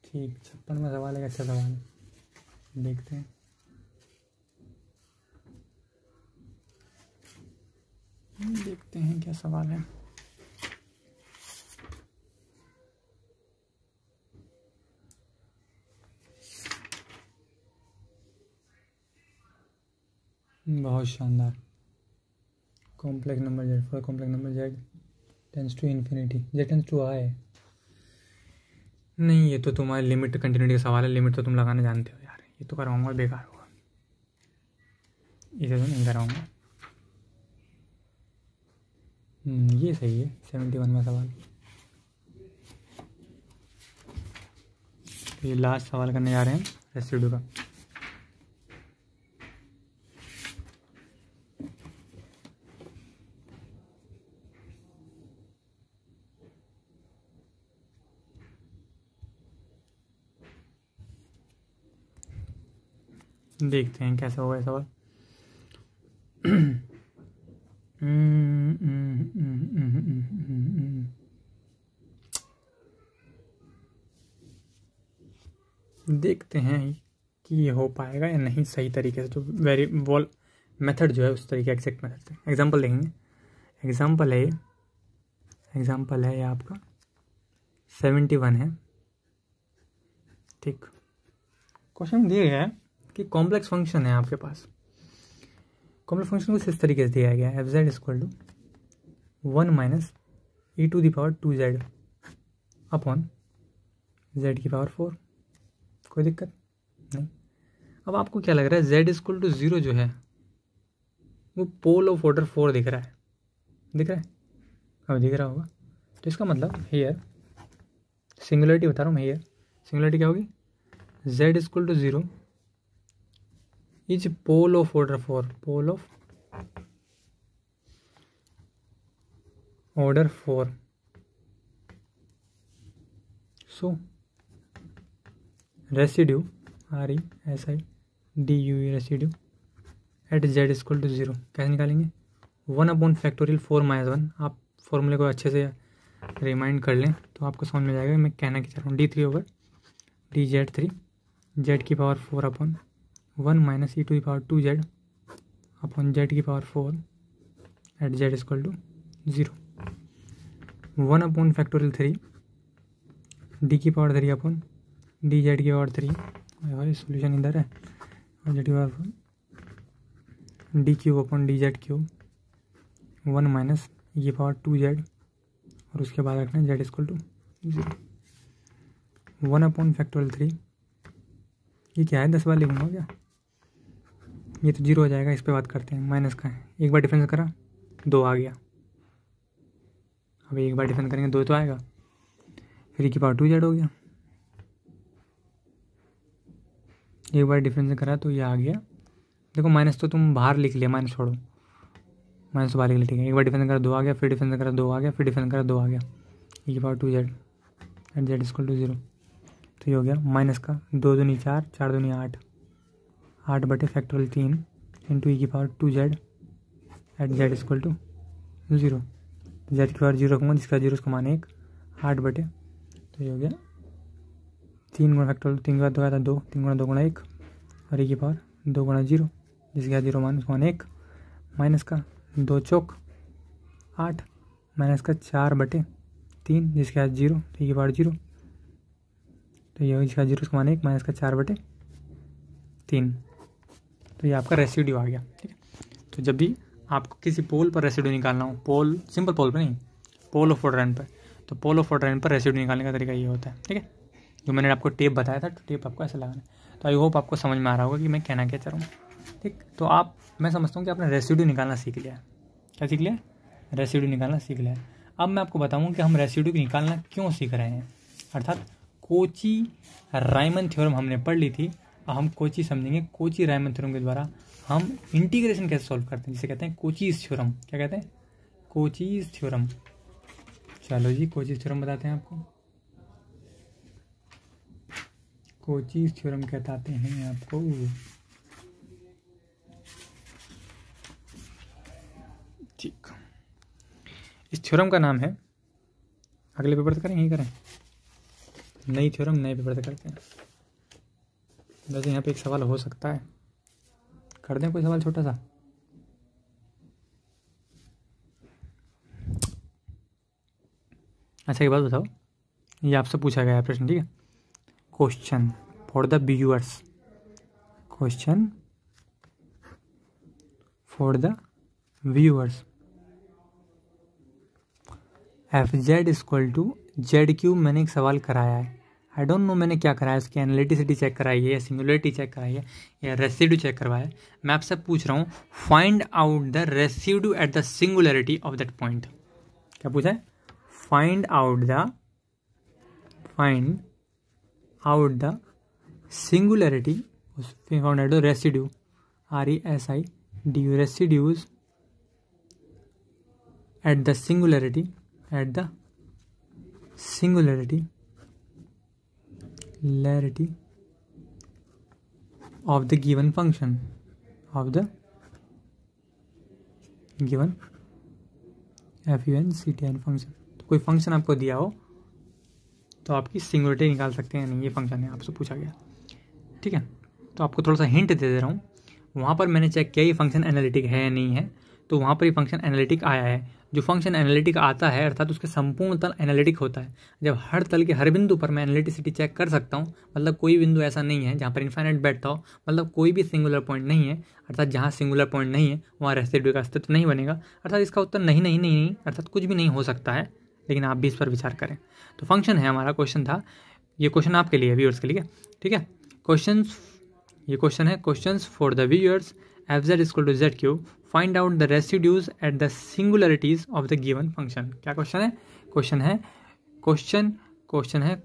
[SPEAKER 1] ठीक, 56वां सवाल है, अच्छा सवाल है, देखते हैं। देखते हैं क्या सवाल है। बहुत शानदार। Complex number z for complex number z tends to infinity, z tends to i. नहीं, ये तो तुम्हारी लिमिट कंटिन्यूटी का सवाल है, लिमिट तो तुम लगाना जानते हो यार, ये तो कराऊंगा बेकार होगा, इसे तो नहीं कराऊंगा। ये सही है, 71वां सवाल। ये लास्ट सवाल करने जा रहे हैं रेसिड्यू का। देखते हैं कैसा होगा सवाल। देखते हैं कि ये हो पाएगा या नहीं सही तरीके से। तो वेरिएबल मेथड जो है उस तरीके एग्जैक्ट मेथड से एग्जांपल देंगे। एग्जांपल है ये आपका 71 है, ठीक। क्वेश्चन दिया गया है कि कॉम्प्लेक्स फंक्शन है आपके पास, कॉम्प्लेक्स फंक्शन कुछ इस तरीके से दिया गया है, F Z equal to 1 minus E to the power 2z upon z की पावर 4। कोई दिक्कत नहीं। अब आपको क्या लग रहा है, z इक्वल टू 0 जो है वो पोल ऑफ ऑर्डर 4 दिख रहा है, दिख रहा है, अब दिख रहा होगा। तो इसका मतलब हेयर सिंगुलरिटी बता रहा हूँ मैं, हेयर सिंगुलरिटी क्या होगी, z equal to 0 is pole of order 4, pole of order 4। So residue RESIDUE residue at z equal to 0 कैसे निकालेंगे, 1/4 4-1। आप फॉर्मूले को अच्छे से रिमाइंड कर लें तो आपको समझ में जाएगा मैं कहना क्या चाह रहा हूँ। d3 ओवर dz3 z की power 4 upon 1 minus E to the power 2z upon z की power 4 at z equal to 0, 1/3 d की पावर 3 अपॉन dz की पावर 3, और सोल्यूशन इधर है, और z की power 4 D cube upon dz cube 1 minus e की पावर 2z, और उसके बाद रखना है z इक्वल टू 0, 1/3। ये क्या है, 10 बार लिखूंगा क्या, ये तो 0 हो जाएगा, इस पे बात करते हैं। माइनस का है, एक बार डिफरेंस करा 2 आ गया, अब एक बार डिफरेंस करेंगे 2 तो आएगा, फिर की पावर 2z हो गया, एक बार डिफरेंस करा तो ये आ गया। देखो माइनस तो तुम बाहर लिख लिया, माइनस छोड़ो, माइनस तो बाहर लिख लिया, ठीक है। एक बार डिफरेंस करा 2 आ गया, फिर डिफरेंस करा 2 आ गया, फिर डिफरेंस करा 2 आ गया, की power 2z at z equal to 0। तो ये हो गया माइनस का 2 दूनी 4, 4 दूनी 8, 8 बटे फैक्टोरियल 3 इंटू ई की power 2z at z equal to 0। z की पावर 0 रखूँगा, जिसका 0 उसका मान 1, 8 बटे, तो ये हो गया 3 गुणा फैक्टोरियल 3 के बाद 2 आया था 2, 3 गुणा 2 गुणा 1, और ई की पावर 2 गुणा 0, जिसका 0 मान उसका मान 1, माइनस का 2 चौक 8 माइनस का 4/3 जिसके बाद 0 तो ये बार 0 तो ये इसका 0 उसका मान 1 माइनस का 4/3 तो ये आपका रेसिड्यू आ गया। ठीक है, तो जब भी आपको किसी पोल पर रेसिड्यू निकालना हो, पोल सिंपल पोल पर नहीं, पोल ऑफ वाटर पर, तो पोल ऑफ वाटर पर रेसिड्यू निकालने का तरीका ये होता है। ठीक है, जो मैंने आपको टेप बताया था, तो टेप आपको ऐसा लगाना है। तो आई होप आपको समझ में आ रहा होगा कि मैं कहना क्या चाह रहा हूँ। ठीक, तो मैं समझता हूँ कि आपने रेसिड्यू निकालना सीख लिया है। क्या सीख लिया? रेसिड्यू निकालना सीख लिया है। अब मैं आपको बताऊँ कि हम रेसिड्यू निकालना क्यों सीख रहे हैं, अर्थात कोची रायमन थ्योरम हमने पढ़ ली थी। अब हम कोची समझेंगे, कोची रायमन थ्योरम के द्वारा हम इंटीग्रेशन कैसे सॉल्व करते हैं, जिसे कहते हैं कोचीज थ्योरम। क्या कहते हैं? कोचीज थ्योरम। चलो जी, कोचीज थ्योरम बताते हैं आपको। कोचीज थ्योरम कहते हैं आपको। ठीक, इस थ्योरम का नाम है, अगले पेपर से करें यही करें, नई थ्योरम नए पेपर से करते हैं। वैसे यहाँ पे एक सवाल हो सकता है, कर दें कोई सवाल छोटा सा। अच्छा, एक बात बताओ, ये आपसे पूछा गया है प्रश्न। ठीक है, question for the viewers, question for the viewers, Fz=Z³ मैंने एक सवाल कराया है। आई डोंट नो मैंने क्या कराया, उसकी एनालिटिसिटी चेक कराई है या सिंगुलरिटी चेक कराई है या रेसिड्यू चेक करवाया है। मैं आपसे पूछ रहा हूँ, find out the residue at the singularity of that point. क्या पूछा है? Find out the singularity, find out the residue, RESIDU, residues at the singularity of the given function, FUNCTN function. तो कोई फंक्शन आपको दिया हो तो आपकी सिंगुलरिटी निकाल सकते हैं नहीं, ये फंक्शन है, आपसे पूछा गया। ठीक है, तो आपको थोड़ा सा हिंट दे रहा हूँ। वहाँ पर मैंने चेक किया ये फंक्शन एनालिटिक है या नहीं है, तो वहाँ पर ये फंक्शन एनालिटिक आया है। जो फंक्शन एनालिटिक आता है अर्थात उसके संपूर्ण तल एनालिटिक होता है। जब हर तल के हर बिंदु पर मैं एनालिटिसिटी चेक कर सकता हूँ, मतलब कोई बिंदु ऐसा नहीं है जहाँ पर इन्फाइनाइट बैठता हो, मतलब कोई भी सिंगुलर पॉइंट नहीं है, अर्थात जहाँ सिंगुलर पॉइंट नहीं है वहाँ रेसिड्यू का अस्तित्व नहीं बनेगा। अर्थात इसका उत्तर नहीं, अर्थात कुछ भी नहीं हो सकता है, लेकिन आप भी इस पर विचार करें। तो फंक्शन है हमारा, क्वेश्चन था, ये क्वेश्चन आपके लिए, व्यूअर्स के लिए। ठीक है, ये क्वेश्चन है, questions for the viewers, Fz=Z³ find out the residues at the singularities of the given function. क्या क्वेश्चन है?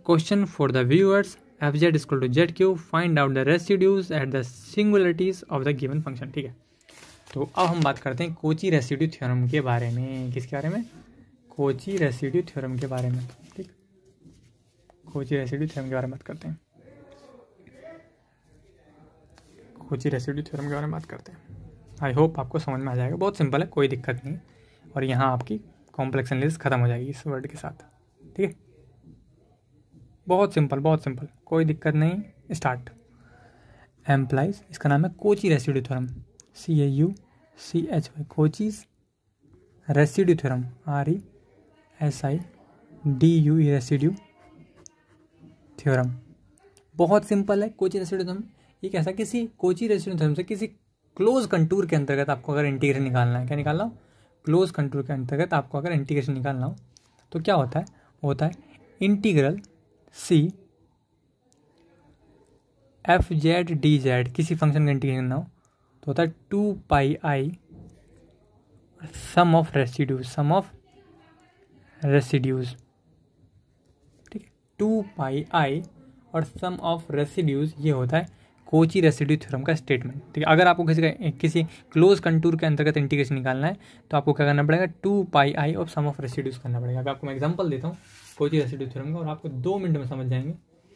[SPEAKER 1] Question for the viewers, Fz=Z³ find out the residues at the singularities of the given function. ठीक है, तो अब हम बात करते हैं कोची रेसिड्यू थ्योरम के बारे में। किसके बारे में? कोची रेसिड्यू थ्योरम के बारे में। ठीक, कोची रेसिड्यू थ्योरम के बारे में बात करते हैं। कोची रेसिड्यू थ्योरम के बारे में बात करते हैं। आई होप आपको समझ में आ जाएगा, बहुत सिंपल है, कोई दिक्कत नहीं। और यहाँ आपकी कॉम्प्लेक्स एनालिसिस खत्म हो जाएगी इस वर्ड के साथ। ठीक है, बहुत सिंपल, कोई दिक्कत नहीं। स्टार्ट। एम्प्लाइज, इसका नाम है Kochi residue theorem, CAUCHY, कोचीज residue theorem, RESIDU, residue theorem. बहुत सिंपल है कोची रेसिड्यू थ्योरम। एक ऐसा किसी कोची रेसिड्यू थ्योरम से किसी क्लोज कंटूर के अंतर्गत आपको अगर इंटीग्रेशन निकालना है, क्या निकालना हो? क्लोज कंटूर के अंतर्गत आपको अगर इंटीग्रेशन निकालना हो तो क्या होता है? होता है इंटीग्रल C FZ dZ, किसी फंक्शन का इंटीग्रेशन ना हो तो होता है 2πi सम ऑफ रेसिड्यूज। ठीक है, 2πi और सम ऑफ रेसिड्यूज, ये होता है कोची रेसिड्यू थ्योरम का स्टेटमेंट। ठीक है, अगर आपको किसी क्लोज कंटूर के अंतर्गत इंटीग्रेशन निकालना है तो आपको क्या करना पड़ेगा? 2πi of some of residues करना पड़ेगा। अब आपको मैं एग्जांपल देता हूँ कोची रेसिड्यू थ्योरम का, और आपको 2 मिनट में समझ जाएंगे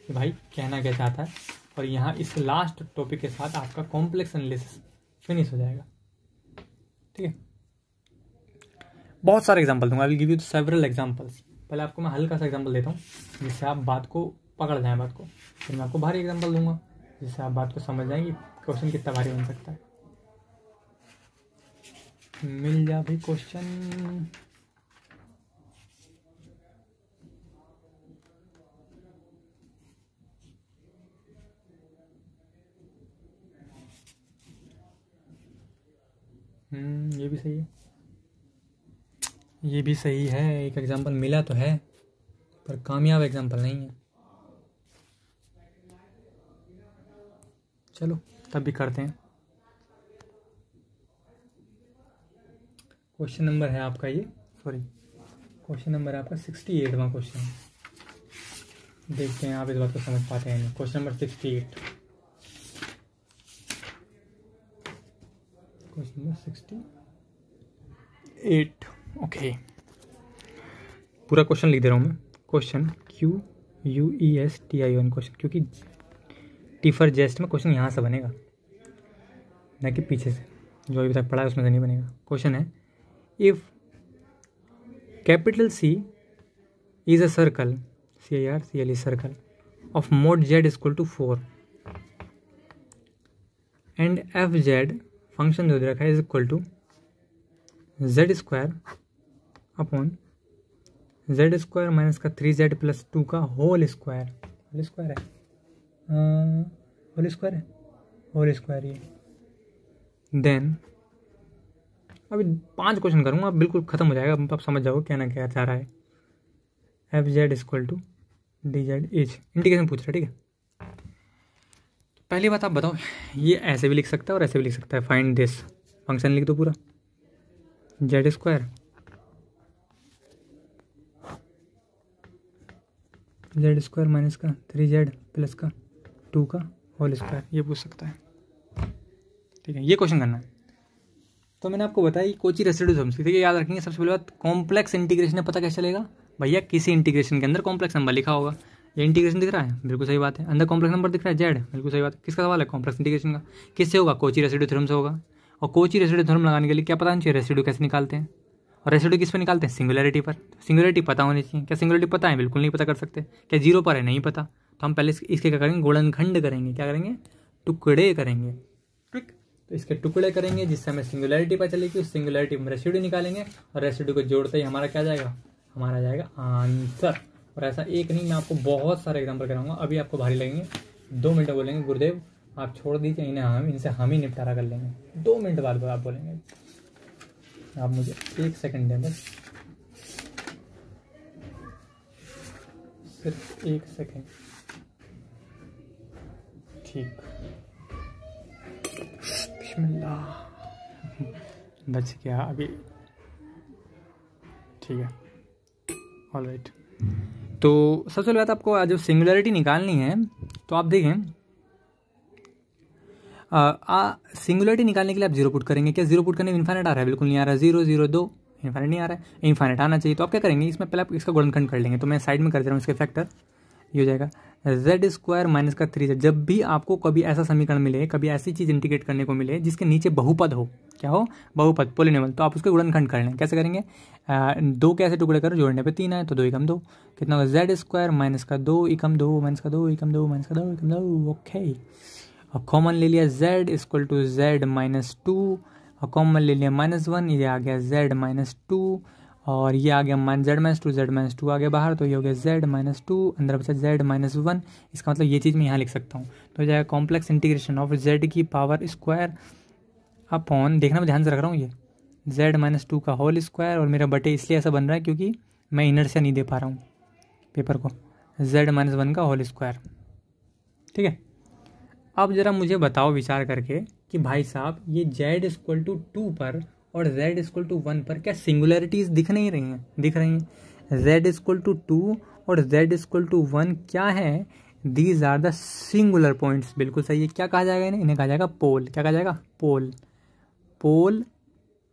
[SPEAKER 1] कि भाई कहना क्या चाहता है। और यहाँ इस लास्ट टॉपिक के साथ आपका कॉम्प्लेक्स एनालिसिस फिनिश हो जाएगा। ठीक है, बहुत सारे एग्जाम्पल दूंगा, I will give you several examples. पहले आपको मैं हल्का सा एग्जाम्पल देता हूँ जिससे आप बात को पकड़ जाएं बात को, फिर मैं आपको भारी एग्जाम्पल दूंगा जिससे आप बात को समझ जाएंगे क्वेश्चन कितना भारी बन सकता है। मिल जा भाई क्वेश्चन। ये भी सही है, ये भी सही है। एक एग्जांपल मिला तो है पर कामयाब एग्जांपल नहीं है। चलो तब भी करते हैं। क्वेश्चन नंबर है आपका ये, सॉरी क्वेश्चन नंबर है आपका 68वां क्वेश्चन। देखते हैं आप इस बात को समझ पाते हैं नहीं। Question number 68, question number 68। Okay, पूरा क्वेश्चन लिख दे रहा हूँ मैं। क्वेश्चन QUESTION क्वेश्चन, क्योंकि टी फॉर जेस्ट में क्वेश्चन यहाँ से बनेगा ना कि पीछे से, जो अभी तक पढ़ा है उसमें से नहीं बनेगा। क्वेश्चन है, if capital C is a circle, CIRCL circle of mod Z equal to 4 and FZ function जो दे रखा है is equal to Z square upon Z square minus का 3Z प्लस 2 का होल स्क्वायर। होल स्क्वायर है, whole square है, whole square ये। Then अभी 5 क्वेश्चन करूँगा, अब बिल्कुल खत्म हो जाएगा, आप समझ जाओगे क्या ना क्या चाह रहा है। FZ equal to DZ is integration पूछ रहा है, ठीक है। तो पहली बात आप बताओ, ये ऐसे भी लिख सकता है और ऐसे भी लिख सकता है। फाइंड दिस फंक्शन लिख दो पूरा, Z square Z square minus का 3Z प्लस का 2 का होल स्क्वायर, ये पूछ सकता है, ठीक है। ये क्वेश्चन करना है। तो मैंने आपको बताया कोची रेसिड्यू थ्योरम, ठीक है, याद रखेंगे। सबसे पहले बात, कॉम्प्लेक्स इंटीग्रेशन में पता कैसे चलेगा भैया, किसी इंटीग्रेशन के अंदर कॉम्प्लेक्स नंबर लिखा होगा। ये इंटीग्रेशन दिख रहा है, बिल्कुल सही बात है। अंदर कॉम्प्लेक्स नंबर दिख रहा है Z, बिल्कुल सही बात है। किसका सवाल है, कॉम्प्लेक्स इंटीग्रेशन का। किससे होगा, कोची रेसिड्यू थ्योरम से होगा। और कोची रेसिड्यू थ्योरम लगाने के लिए क्या पता होना चाहिए, रेसिड्यू कैसे निकालते हैं। और रेसिड्यू किस पर निकालते हैं, सिंगुलैरिटी पर। सिंगुलैरिटी पता होनी चाहिए। क्या सिंगुलैरिटी पता है, बिल्कुल नहीं पता कर सकते। क्या जीरो पर है, नहीं पता। तो हम पहले इसके क्या करेंगे, गुणनखंड करेंगे। क्या करेंगे, टुकड़े करेंगे, ठीक। तो इसके टुकड़े करेंगे जिससे हमें सिंगुलैरिटी पता चलेगी। उस सिंगुलैरिटी में रेसिड्यू निकालेंगे और रेसिड्यू को जोड़ते ही हमारा क्या जाएगा, हमारा जाएगा आंसर। और ऐसा एक नहीं, मैं आपको बहुत सारे एग्जाम्पल कराऊंगा। अभी आपको भारी लगेंगे, 2 मिनट बोलेंगे गुरुदेव आप छोड़ दीजिए इन्हें, हम इनसे हम ही निपटारा कर लेंगे। 2 मिनट बाद आप बोलेंगे। आप मुझे 1 सेकंड दें बस, सिर्फ 1 सेकंड, ठीक। बिस्मिल्लाह, बच गया अभी, ठीक है, ऑलराइट। तो सबसे पहले बात, आपको जब सिंगुलैरिटी निकालनी है तो आप देखें, सिंगुलैरिटी निकालने के लिए आप 0 पुट करेंगे। क्या 0 पुट करने में इन्फाइनाइट आ रहा है, बिल्कुल नहीं आ रहा है। 0 0 2 इन्फाइनाइट नहीं आ रहा है, इन्फाइनाइट आना चाहिए। तो आप क्या करेंगे, इसमें पहले आप इसका गुणनखंड कर लेंगे। तो मैं साइड में कर दे रहा हूँ इसके फैक्टर, ये हो जाएगा Z स्क्वायर माइनस का 3Z। जब भी आपको कभी ऐसा समीकरण मिले, कभी ऐसी चीज़ इंटीग्रेट करने को मिले जिसके नीचे बहुपद हो, क्या हो, बहुपद, पॉलिनोमियल, तो आप उसके गुणनखंड कर लें। कैसे करेंगे, 2 के ऐसे टुकड़े करो, जोड़ने पे 3 आए तो 2 एकम 2, कितना होगा, Z स्क्वायर माइनस का 2 एकम 2 माइनस का 2 एकम 2 माइनस का 2 एकम 2, ओके। और कॉमन ले लिया Z equal to Z minus 2, और कॉमन ले लिया -1, ये आ गया Z माइनस 2, और ये आ गया Z माइनस 2, Z माइनस 2 आ गया बाहर, तो ये हो गया Z माइनस 2, अंदर बचा Z माइनस 1। इसका मतलब ये चीज़ मैं यहाँ लिख सकता हूँ। तो हो जाएगा कॉम्प्लेक्स इंटीग्रेशन ऑफ Z की पावर स्क्वायर अपॉन, देखना मैं ध्यान से रख रहा हूँ, ये Z माइनस 2 का होल स्क्वायर, और मेरा बटे इसलिए ऐसा बन रहा है क्योंकि मैं इनर्शिया नहीं दे पा रहा हूँ पेपर को, Z माइनस 1 का होल स्क्वायर, ठीक है। अब जरा मुझे बताओ विचार करके कि भाई साहब ये Z इक्वल टू 2 पर और Z इक्वल टू 1 पर क्या सिंगुलैरिटीज दिख नहीं रही हैं, दिख रही हैं। Z इक्वल टू 2 और Z इक्वल टू 1 क्या है, these are the singular points, बिल्कुल सही है। क्या कहा जाएगा इन्हें, इन्हें कहा जाएगा पोल। क्या कहा जाएगा, पोल, पोल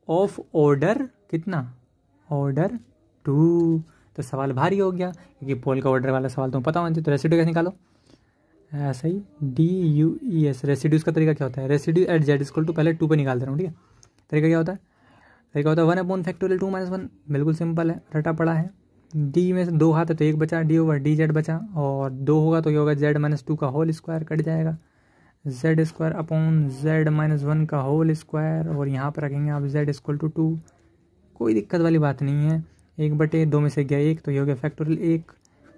[SPEAKER 1] ऑफ ऑर्डर कितना, ऑर्डर 2। तो सवाल भारी हो गया क्योंकि पोल का ऑर्डर वाला सवाल तो पता होना चाहिए। तो रेसिड्यू कैसे निकालो, ऐसा ही DUES। रेसिड्यूज का तरीका क्या होता है, residue at Z equal to, पहले 2 पे निकाल दे रहा हूँ, ठीक है। तरीका क्या होता है, तरीका होता है 1/2 - 1, बिल्कुल सिंपल है, रटा पड़ा है। D में से 2 हाथ है तो 1 बचा, D ओवर DZ बचा, और 2 होगा तो क्या होगा, Z माइनस 2 का होल स्क्वायर कट जाएगा, Z square upon Z minus one का होल स्क्वायर, और यहाँ पर रखेंगे आप जेड इक्वल टू 2। कोई दिक्कत वाली बात नहीं है। 1/2 में से गया 1, तो ये हो गया फैक्टोरियल 1,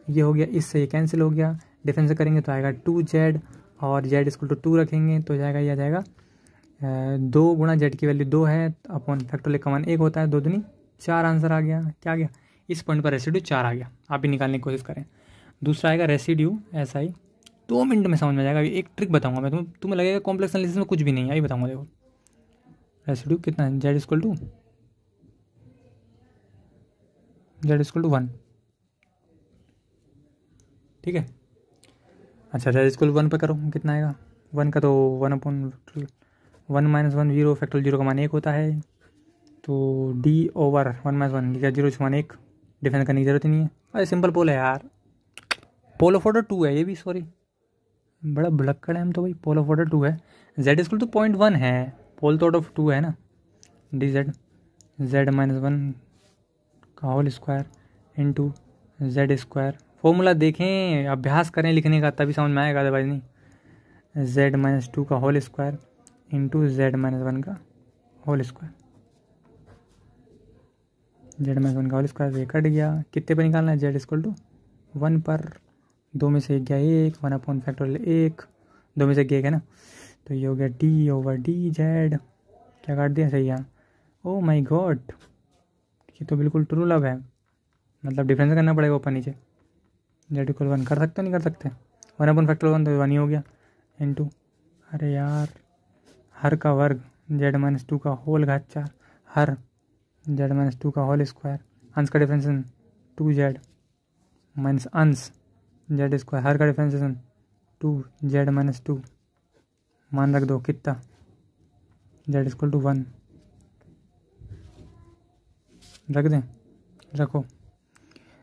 [SPEAKER 1] ये हो गया, इससे ये कैंसिल हो गया। डिफरेंस करेंगे तो आएगा 2z, और z इक्वल टू 2 रखेंगे तो जाएगा, ये आ जाएगा 2 गुणा जेड की वैल्यू 2 है अपॉन फैक्टोरियल का मान 1 होता है, 2 दूनी 4 आंसर आ गया। क्या आ गया? इस पॉइंट पर रेसिड्यू 4 आ गया। आप भी निकालने की कोशिश करें। दूसरा आएगा रेसिड्यू SI, 2 मिनट में समझ में जाएगा। एक ट्रिक बताऊंगा मैं, तुम्हें लगेगा कॉम्प्लेक्स एनालिसिस में कुछ भी नहीं है, अभी बताऊंगा। देखो रेसिड्यू कितना है, z इक्वल टू 1, ठीक है। अच्छा, z इक्वल 1 पे करो, कितना आएगा 1 का, तो 1 अपॉन 1 माइनस 1 0, फैक्टोरियल 0 का मान 1 होता है, तो d ओवर 1 माइनस 1 लिखा 0 से मान 1। डिफरेंस करने की जरूरत ही नहीं है। अरे सिंपल पोल है यार, पोल ऑफ ऑर्डर 2 है ये भी, सॉरी बड़ा भुलक्कड़ है हम तो भाई। पोल ऑफ ऑर्डर 2 है, z इक्वल टू 0.1 है, पोल तो ऑफ 2 है ना। dz z माइनस 1 का whole square into Z square. Formula देखें, अभ्यास करें लिखने का, तभी समझ में आएगा, अदरवाइज नहीं। z माइनस 2 का whole square into Z minus 1 का होल स्क्वायर। जेड माइनस 1 का होल स्क्वायर ये कट गया। कितने पर निकालना है? z इक्वल टू 1 पर, 2 में से 1 गया 1, 1 अपॉन फैक्टोरियल 1, 2 में से 1 है ना, तो ये हो गया d ओवर डी जेड। क्या काट दिया? सही है। ओ माई गॉड, ये तो बिल्कुल ट्रू लव है, मतलब डिफरेंस करना पड़ेगा ऊपर नीचे। जेड इक्वल 1 कर सकते हो, नहीं कर सकते? 1 अपॉन फैक्टोरियल 1 तो 1 ही हो गया, इंटू, अरे यार, हर का वर्ग जेड माइनस 2 का होल घात 4, हर जेड माइनस 2 का होल स्क्वायर, अंश का डिफरेंशिएशन 2z माइनस अंश जेड स्क्वायर, हर का डिफरेंशिएशन 2z माइनस 2, मान रख दो कितना, जेड इक्वल टू 1 रख दें, रखो।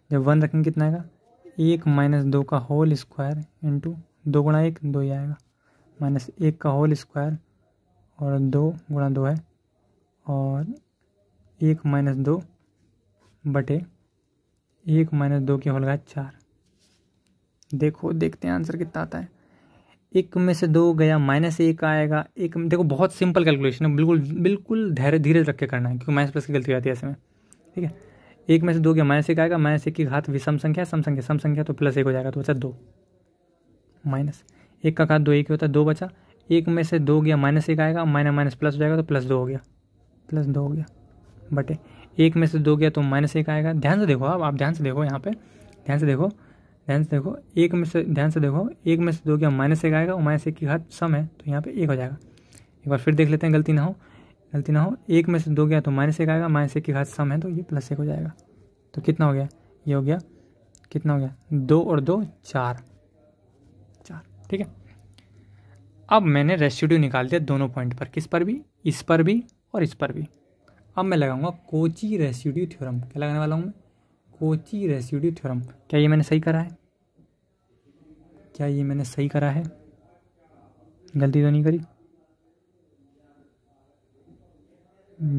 [SPEAKER 1] जब 1 रखेंगे कितना आएगा? 1 माइनस 2 का होल स्क्वायर इंटू 2 गुणा 1 2 ही आएगा, माइनस 1 का होल स्क्वायर और 2 गुणा 2 है, और 1 माइनस 2 बटे 1 माइनस 2 की होल घात 4। देखो, देखते हैं आंसर कितना आता है। 1 में से 2 गया, माइनस 1 आएगा। एक देखो, बहुत सिंपल कैलकुलेशन है, बिल्कुल बिल्कुल धैर्य धीरे रख के करना है, क्योंकि माइनस प्लस की गलती आती है ऐसे में, ठीक है। 1 में से 2 गया, माइनस 1 आएगा, माइनस 1 की घात विषम संख्या, सम संख्या तो प्लस 1 हो जाएगा, तो बचा 2, माइनस 1 का घात 2 1 होता है, 2 बचा। 1 में से 2 गया, माइनस 1 आएगा, माइनस माइनस प्लस हो जाएगा, तो प्लस 2 हो गया, प्लस 2 हो गया, बटे 1 में से 2 गया तो माइनस 1 आएगा। ध्यान से देखो, आप ध्यान से देखो, यहाँ पे ध्यान से देखो, ध्यान से देखो। 1 में से, ध्यान से देखो, 1 में से 2 गया, माइनस 1 आएगा, और माइनस 1 की घात सम है, तो यहाँ पे 1 हो जाएगा। एक बार फिर देख लेते हैं, गलती ना हो, गलती ना हो। 1 में से 2 गया तो माइनस 1 आएगा, माइनस 1 की घात सम है, तो ये प्लस 1 हो जाएगा। तो कितना हो गया? ये हो गया, कितना हो गया? 2 और 2 4, ठीक है। अब मैंने रेसिड्यू निकाल दिया दोनों पॉइंट पर, किस पर भी, इस पर भी और इस पर भी। अब मैं लगाऊंगा कोची रेसिड्यू थ्योरम। क्या लगाने वाला हूँ मैं? Kochi residue theorem. क्या ये मैंने सही करा है? क्या ये मैंने सही करा है? गलती तो नहीं करी?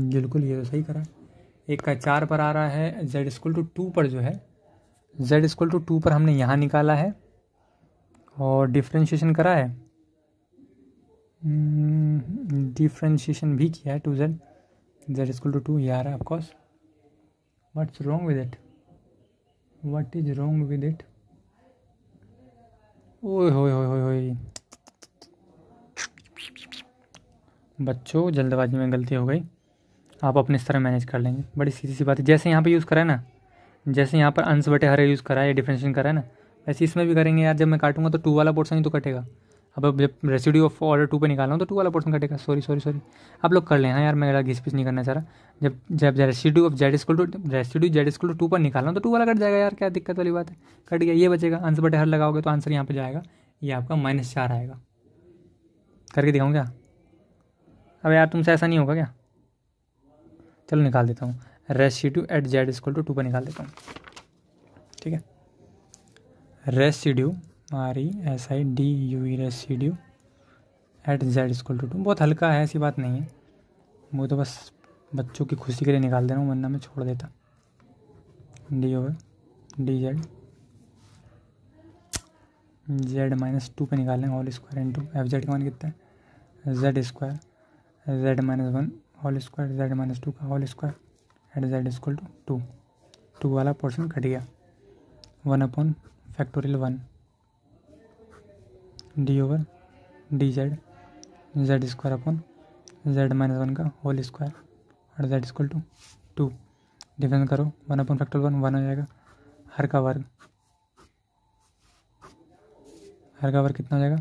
[SPEAKER 1] बिल्कुल, ये तो सही करा है। 1 का 4 पर आ रहा है, z इक्वल टू 2 पर जो है, z इक्वल टू 2 पर हमने यहाँ निकाला है और डिफ्रेंशिएशन करा है, डिफ्रेंशिएशन भी किया है 2z, z इक्वल टू 2 ये आ रहा है of course. What's wrong with it? What is wrong with it? ओए होए होए होए होए, बच्चों जल्दबाजी में गलती हो गई, आप अपने स्तर में मैनेज कर लेंगे। बड़ी सीधी सी बात है, जैसे यहाँ पे यूज़ करा है ना, जैसे यहाँ पर अंश बटे हर यूज़ करा है या डिफरेंशिएशन करा है ना, वैसे इसमें भी करेंगे यार। जब मैं काटूंगा तो 2 वाला पोर्शन ही तो कटेगा। अब जब रेसिड्यू ऑफ ऑर्डर 2 पे निकाल रहा हूँ तो 2 वाला पोर्शन कटेगा। सॉरी, आप लोग कर लें। हाँ यार, मैं ज़्यादा घिस पिस नहीं करना चाह रहा। जब residue of Z equal to 2 पर निकाल रहा हूँ तो 2 वाला कट जाएगा यार, क्या दिक्कत वाली बात है? कट गया, ये बचेगा। अंश बटे हर लगाओगे तो आंसर यहाँ पर जाएगा, ये आपका -4 आएगा। करके दिखाऊँ क्या? अब यार तुमसे ऐसा नहीं होगा क्या? चलो निकाल देता हूँ। Residue at Z equal to 2 पर निकाल देता हूँ, ठीक है। Residue RESIDUE residue at Z equal to 2 बहुत हल्का है, ऐसी बात नहीं है, वो तो बस बच्चों की खुशी के लिए निकाल दे रहा हूँ, वरना मैं छोड़ देता। D/DZ जेड माइनस टू पे निकालेंगे whole square into F z का मान कितना है z square z minus one whole square z minus two का whole square at Z equal to two वाला पोर्शन कट गया 1 factorial 1 D over D z z square upon Z minus one का whole square और z equal to difference करो 1 factorial 1 हो जाएगा हर का वर्ग कितना हो जाएगा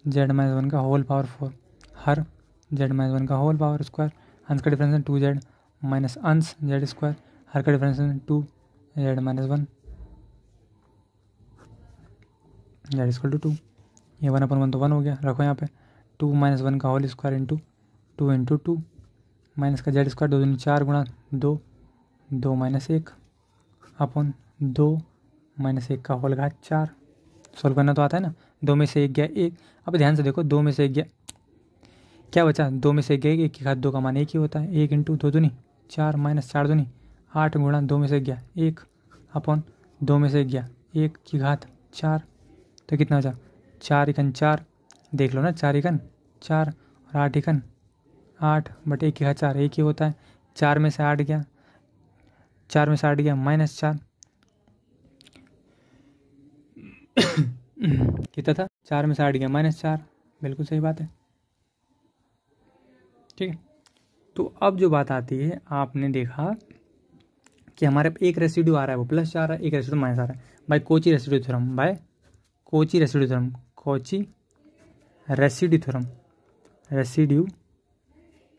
[SPEAKER 1] जेड माइनस वन का होल पावर 4 हर जेड माइनस वन का होल पावर स्क्वायर अंश का डिफरेंस है 2z माइनस अंश जेड स्क्वायर हर का डिफरेंस है 2 z minus 1 z equal to 2 ये 1/1 तो 1 हो गया रखो यहाँ पे 2 माइनस 1 का whole square into 2 into 2 minus का जेड स्क्वायर 2 दूनी 4 गुणा 2 2 माइनस 1 अपॉन 2 माइनस 1 का होल घात 4 सोल्व करना तो आता है ना 2 में से 1 गया 1 अब ध्यान से देखो 2 में से 1 गया क्या बचा 2 में से 1 गया 1 की घात 2 का मान 1 ही होता है 1 इंटू 2 दूनी 4 माइनस 4 दूनी 8 गुणा 2 में से 1 गया 1 अपॉन 2 में से 1 गया 1 की घात 4 तो कितना बचा 4 इकन 4 देख लो ना 4 इकन 4 और 8 इकन 8 बट 1 की घात 4 1 ही होता है 4 में से 8 गया 4 में से 8 गया माइनस 4 कितना था 4 में से 8 गया माइनस 4 बिल्कुल सही बात है ठीक है। तो अब जो बात आती है आपने देखा कि हमारे एक रेसिड्यू आ रहा है वो प्लस आ रहा है एक रेसिड्यू माइनस आ रहा है by Cauchy residue theorem residue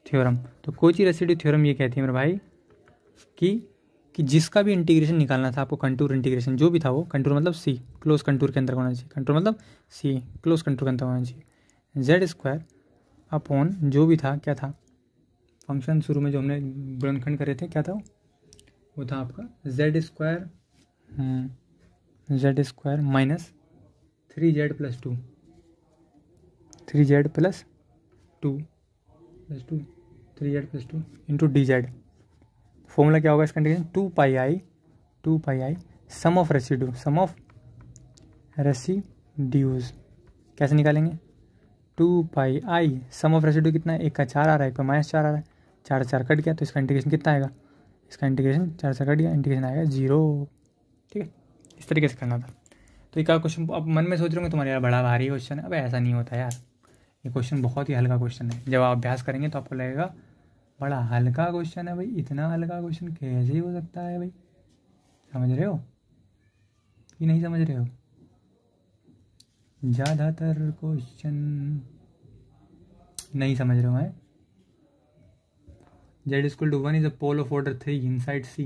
[SPEAKER 1] theorem तो कोची रेसिड्यू थ्योरम ये कहती है मेरे भाई कि जिसका भी इंटीग्रेशन निकालना था आपको कंटूर इंटीग्रेशन जो भी था वो कंटूर मतलब सी क्लोज कंटूर के अंदर होना चाहिए कंटूर मतलब सी क्लोज कंटूर के अंदर होना चाहिए जेड स्क्वायर अपॉन जो भी था क्या था फंक्शन शुरू में जो हमने गुणनखंड करे थे क्या था वो था आपका z square minus 3z plus 2 3z plus 2 into d z formula क्या होगा इसका integration 2 pi i sum of residues कैसे निकालेंगे 2 pi i sum of residue कितना है एक का 4 आ रहा है एक का माइनस 4 आ रहा है 4 कट गया तो इसका इंटीग्रेशन कितना आएगा इसका इंटीग्रेशन 4 से कट गया इंटीग्रेशन आएगा 0 ठीक है इस तरीके से करना था। तो एक क्वेश्चन अब मन में सोच रहे होंगे तुम्हारे यार बड़ा भारी क्वेश्चन है अब ऐसा नहीं होता यार ये क्वेश्चन बहुत ही हल्का क्वेश्चन है जब आप अभ्यास करेंगे तो आपको लगेगा बड़ा हल्का क्वेश्चन है भाई इतना हल्का क्वेश्चन कैसे हो सकता है भाई समझ रहे हो कि नहीं समझ रहे हो ज़्यादातर क्वेश्चन नहीं समझ रहे हो मैं Z equal to 1 is a pole of order 3 inside C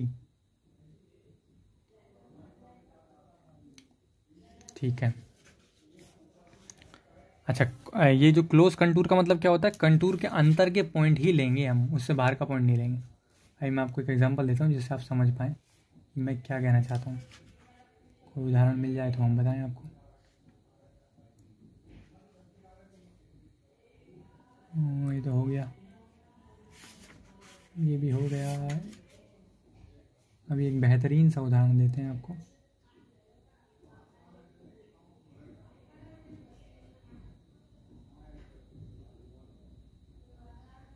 [SPEAKER 1] ठीक है। अच्छा ये जो क्लोज कंटूर का मतलब क्या होता है कंटूर के अंतर के पॉइंट ही लेंगे हम उससे बाहर का पॉइंट नहीं लेंगे। अभी मैं आपको एक एग्जांपल देता हूँ जिससे आप समझ पाएँ मैं क्या कहना चाहता हूँ कोई उदाहरण मिल जाए तो हम बताएं आपको। ये तो हो गया ये भी हो गया अभी एक बेहतरीन सा उदाहरण देते हैं आपको।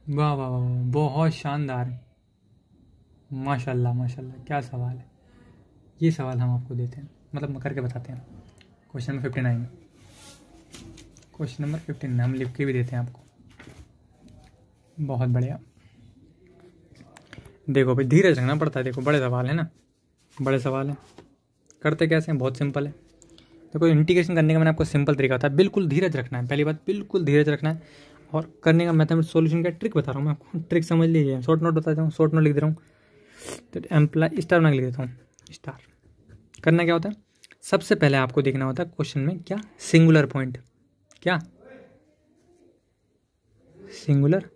[SPEAKER 1] वाह वाह वाह बहुत शानदार माशाल्लाह माशाल्लाह क्या सवाल है ये सवाल हम आपको देते हैं मतलब करके बताते हैं। क्वेश्चन नंबर 59 हम लिख के भी देते हैं आपको। बहुत बढ़िया देखो भाई धीरज रखना पड़ता है देखो बड़े सवाल है ना बड़े सवाल है करते कैसे हैं बहुत सिंपल है। देखो इंटीग्रेशन करने का मैंने आपको सिंपल तरीका बताया बिल्कुल धीरज रखना है पहली बात बिल्कुल धीरज रखना है और करने का मैथमेटिक्स सॉल्यूशन का ट्रिक बता रहा हूँ मैं आपको ट्रिक समझ लीजिए शॉर्ट नोट बताता हूँ शॉर्ट नोट लिख दे रहा हूँ तो एम्प्लॉय स्टार बना के लिख देता हूँ स्टार। करना क्या होता है सबसे पहले आपको देखना होता है क्वेश्चन में क्या सिंगुलर पॉइंट क्या सिंगुलर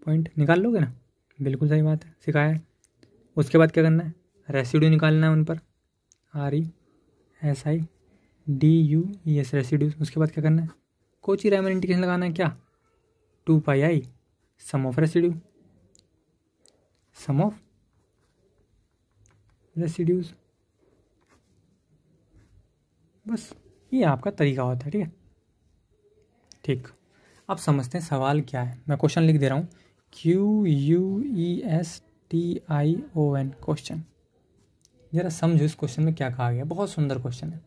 [SPEAKER 1] पॉइंट निकाल लोगे ना बिल्कुल सही बात है सिखाया है। उसके बाद क्या करना है रेसिड्यू निकालना है उन पर RESIDUES रेसिड्यूज। उसके बाद क्या करना है कोची रायमन इंटीग्रेशन लगाना है क्या 2 pi i sum of residues बस ये आपका तरीका होता है, ठीक है। ठीक, अब समझते हैं सवाल क्या है। मैं क्वेश्चन लिख दे रहा हूँ, QUESTION क्वेश्चन। जरा समझो इस क्वेश्चन में क्या कहा गया। बहुत सुंदर क्वेश्चन है।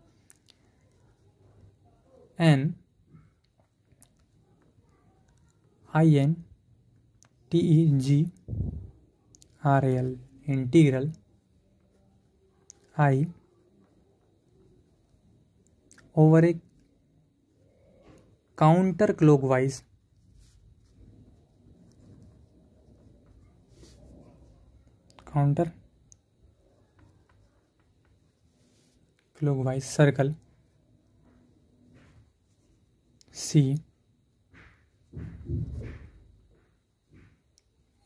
[SPEAKER 1] NINTEGRAL integral I over a counter clockwise circle C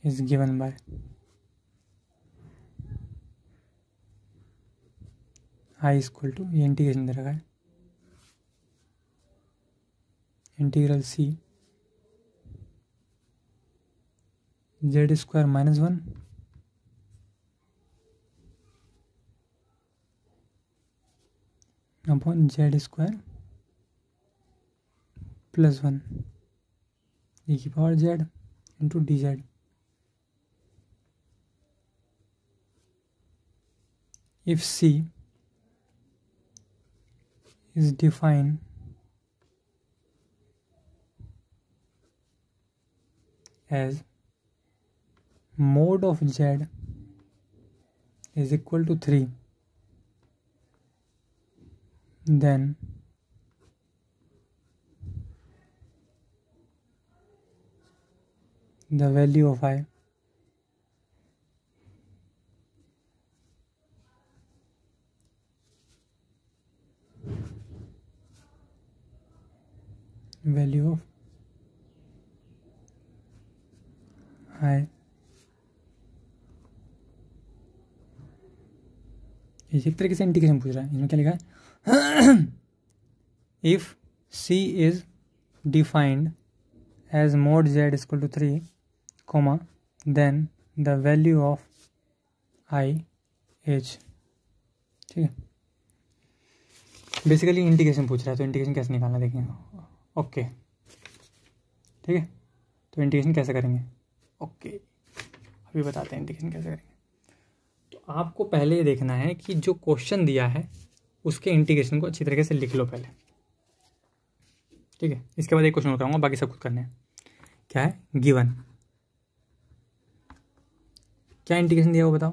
[SPEAKER 1] is given by I equal to, ये इंटीग्रेशन दे रखा है, integral C Z square minus 1 upon Z square plus 1 e की power Z into DZ। if C is defined as mod of Z is equal to 3, then the value of I एक तरीके से integration पूछ रहा है। इसमें क्या लिखा है, if C is defined as mod Z equal to 3, comma then the value of I H। ठीक है, बेसिकली इंटीग्रेशन पूछ रहा है, तो इंटीग्रेशन कैसे निकालना देखेंगे। ओके ठीक है, तो इंटीग्रेशन कैसे करेंगे, ओके अभी बताते हैं इंटीग्रेशन कैसे करेंगे। तो आपको पहले ये देखना है कि जो क्वेश्चन दिया है उसके इंटीग्रेशन को अच्छी तरीके से लिख लो पहले, ठीक है। इसके बाद एक क्वेश्चन और कराऊंगा, बाकी सब कुछ करने हैं। क्या है गिवन, क्या इंटीग्रेशन दिया वो बताओ।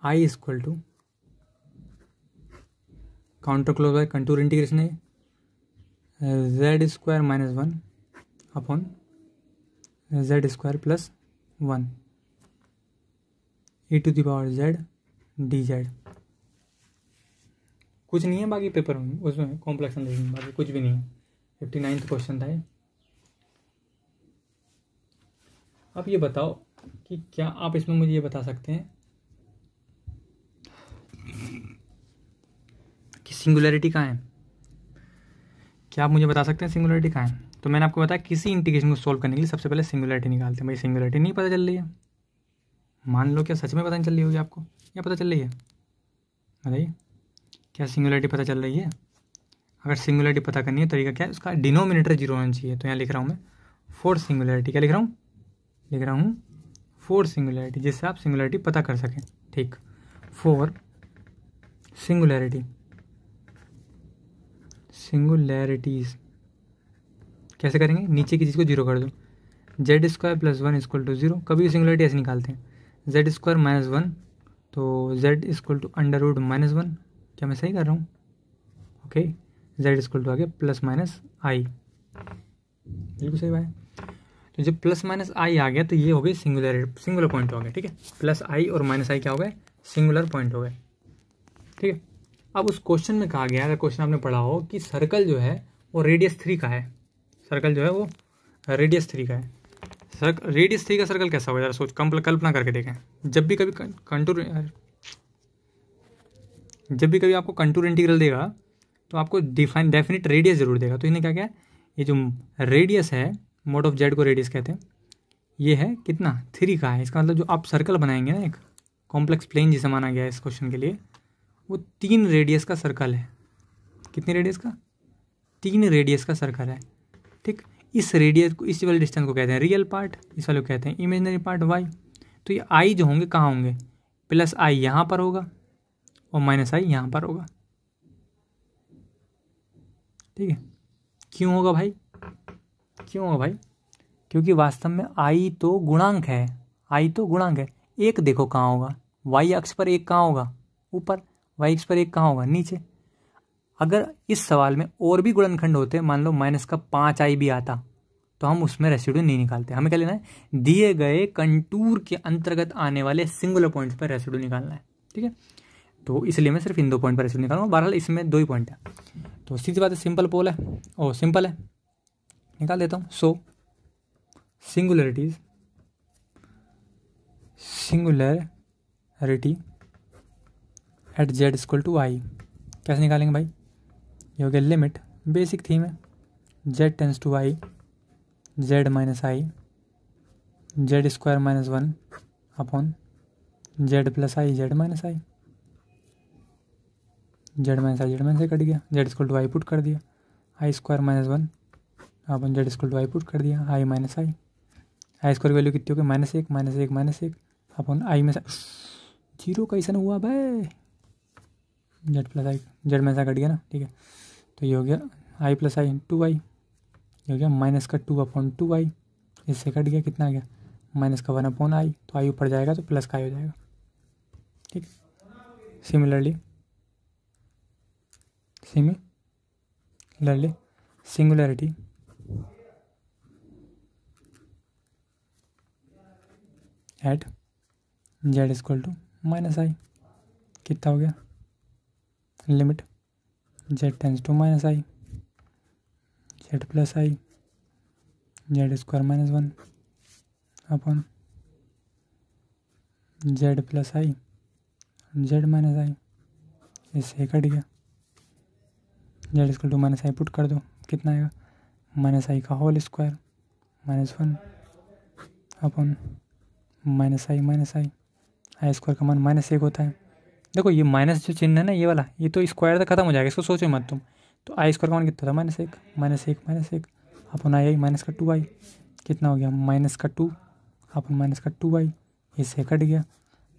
[SPEAKER 1] I equal to counter clockwise contour integration है, Z square minus 1 upon Z square plus 1 e to the power Z DZ। कुछ नहीं है बाकी पेपर में, उसमें कॉम्प्लेक्स एनालिसिस बाकी कुछ भी नहीं है। 59वां क्वेश्चन था ये। अब ये बताओ कि क्या आप इसमें मुझे ये बता सकते हैं कि सिंगुलैरिटी कहाँ है। क्या आप मुझे बता सकते हैं सिंगुलैरिटी कहाँ है। तो मैंने आपको बताया किसी इंटीग्रेशन को सॉल्व करने के लिए सबसे पहले सिंगुलैरिटी निकालते हैं। भाई सिंगुलैरिटी नहीं पता चल रही है, मान लो क्या सच में पता नहीं चल रही होगी आपको, या पता चल रही है, बताइए क्या सिंगुलैरिटी पता चल रही है। अगर सिंगुलैरिटी पता करनी है तरीका क्या है, उसका डिनोमिनेटर 0 होना चाहिए। तो यहाँ लिख रहा हूँ मैं फोर सिंगुलैरिटी। क्या लिख रहा हूँ फोर सिंगुलैरिटी, जिससे आप सिंगुलैरिटी पता कर सकें। ठीक, फोर सिंगुलैरिटीज कैसे करेंगे, नीचे की चीज़ को 0 कर दो। Z square plus 1 equal to 0, कभी सिंगुलैरिटी ऐसे निकालते हैं। Z स्क्वायर माइनस 1, तो Z equal to under root minus 1। क्या मैं सही कर रहा हूँ, ओके। Z इक्वल टू आ गया प्लस माइनस I, बिल्कुल सही बात है। तो जब प्लस माइनस I आ गया तो ये हो गई सिंगुलर पॉइंट हो गया, ठीक है। प्लस I और माइनस I क्या हो गए, सिंगुलर पॉइंट हो गए, ठीक है। अब उस क्वेश्चन में कहा गया, अगर क्वेश्चन आपने पढ़ा हो कि सर्कल जो है वो रेडियस 3 का है, सर्कल जो है वो रेडियस 3 का है। रेडियस 3 का सर्कल कैसा होगा, जरा सोच कल्पना करके देखें। जब भी कभी आपको कंटूर इंटीग्रल देगा तो आपको डेफिनेट रेडियस जरूर देगा। तो इन्हें क्या क्या, ये जो रेडियस है, मोड ऑफ जेड को रेडियस कहते हैं, ये है कितना 3 का है। इसका मतलब जो आप सर्कल बनाएंगे ना, एक कॉम्प्लेक्स प्लेन जिसे माना गया है इस क्वेश्चन के लिए, वो 3 रेडियस का सर्कल है। कितनी रेडियस का, 3 रेडियस का सर्कल है, ठीक। इस रेडियस को, इस वाले डिस्टेंस को कहते हैं रियल पार्ट, इस वाले को कहते हैं इमेजिनरी पार्ट वाई। तो ये आई जो होंगे कहाँ होंगे, प्लस आई यहाँ पर होगा और माइनस आई यहाँ पर होगा, ठीक है। क्यों होगा भाई, क्यों होगा भाई? क्योंकि वास्तव में आई तो गुणांक है, आई तो गुणांक है। एक देखो कहाँ होगा, वाई अक्ष पर एक कहाँ होगा, ऊपर, वाई अक्ष पर एक कहाँ होगा, नीचे। अगर इस सवाल में और भी गुणनखंड होते, मान लो -5i भी आता, तो हम उसमें रेसिड्यू नहीं निकालते। हमें क्या लेना है, दिए गए कंटूर के अंतर्गत आने वाले सिंगुलर पॉइंट्स पर रेसिड्यू निकालना है, ठीक है। तो इसलिए मैं सिर्फ इन 2 पॉइंट पर रेसिड्यू निकालूंगा। बहरहाल इसमें 2 ही पॉइंट है, तो सीधी बात है, सिंपल पोल है, ओ सिंपल है, निकाल देता हूँ। So singularity at z equal to i, कैसे निकालेंगे भाई? ये हो गया लिमिट, बेसिक थीम है, z tends to i, z minus i, z square minus 1 upon z plus i, z minus i, z minus i, z minus i cut गया, z equal to i put कर दिया, i square minus 1 upon z equal to i put कर दिया, i minus i, I square की value कितनी हो गई, -1 अपन आई में से 0 कैसे हुआ भाई, z प्लस आई, z में से कट गया ना, ठीक है। तो ये हो गया आई प्लस आई 2i, ये हो गया -2/2i, इससे कट गया, कितना आ गया -1/i, तो आई ऊपर जाएगा तो प्लस का आई हो जाएगा, ठीक। Similarly singularity at z equal to -i, कितना हो गया, limit z tends to -i, z plus i, z square minus 1 upon z plus i, z minus i, इससे कट गया, z equal to -i put कर दो, कितना आएगा, -i का whole square -1 upon -i, i square का मान -1 होता है। देखो ये माइनस जो चिन्ह है ना, ये वाला, ये तो स्क्वायर तक खत्म हो जाएगा, इसको सोचो मत तुम। तो आई स्क्वायर का मान कितना था, -1 अपन आई -2i, कितना हो गया, -2 अपन -2i, इससे कट गया,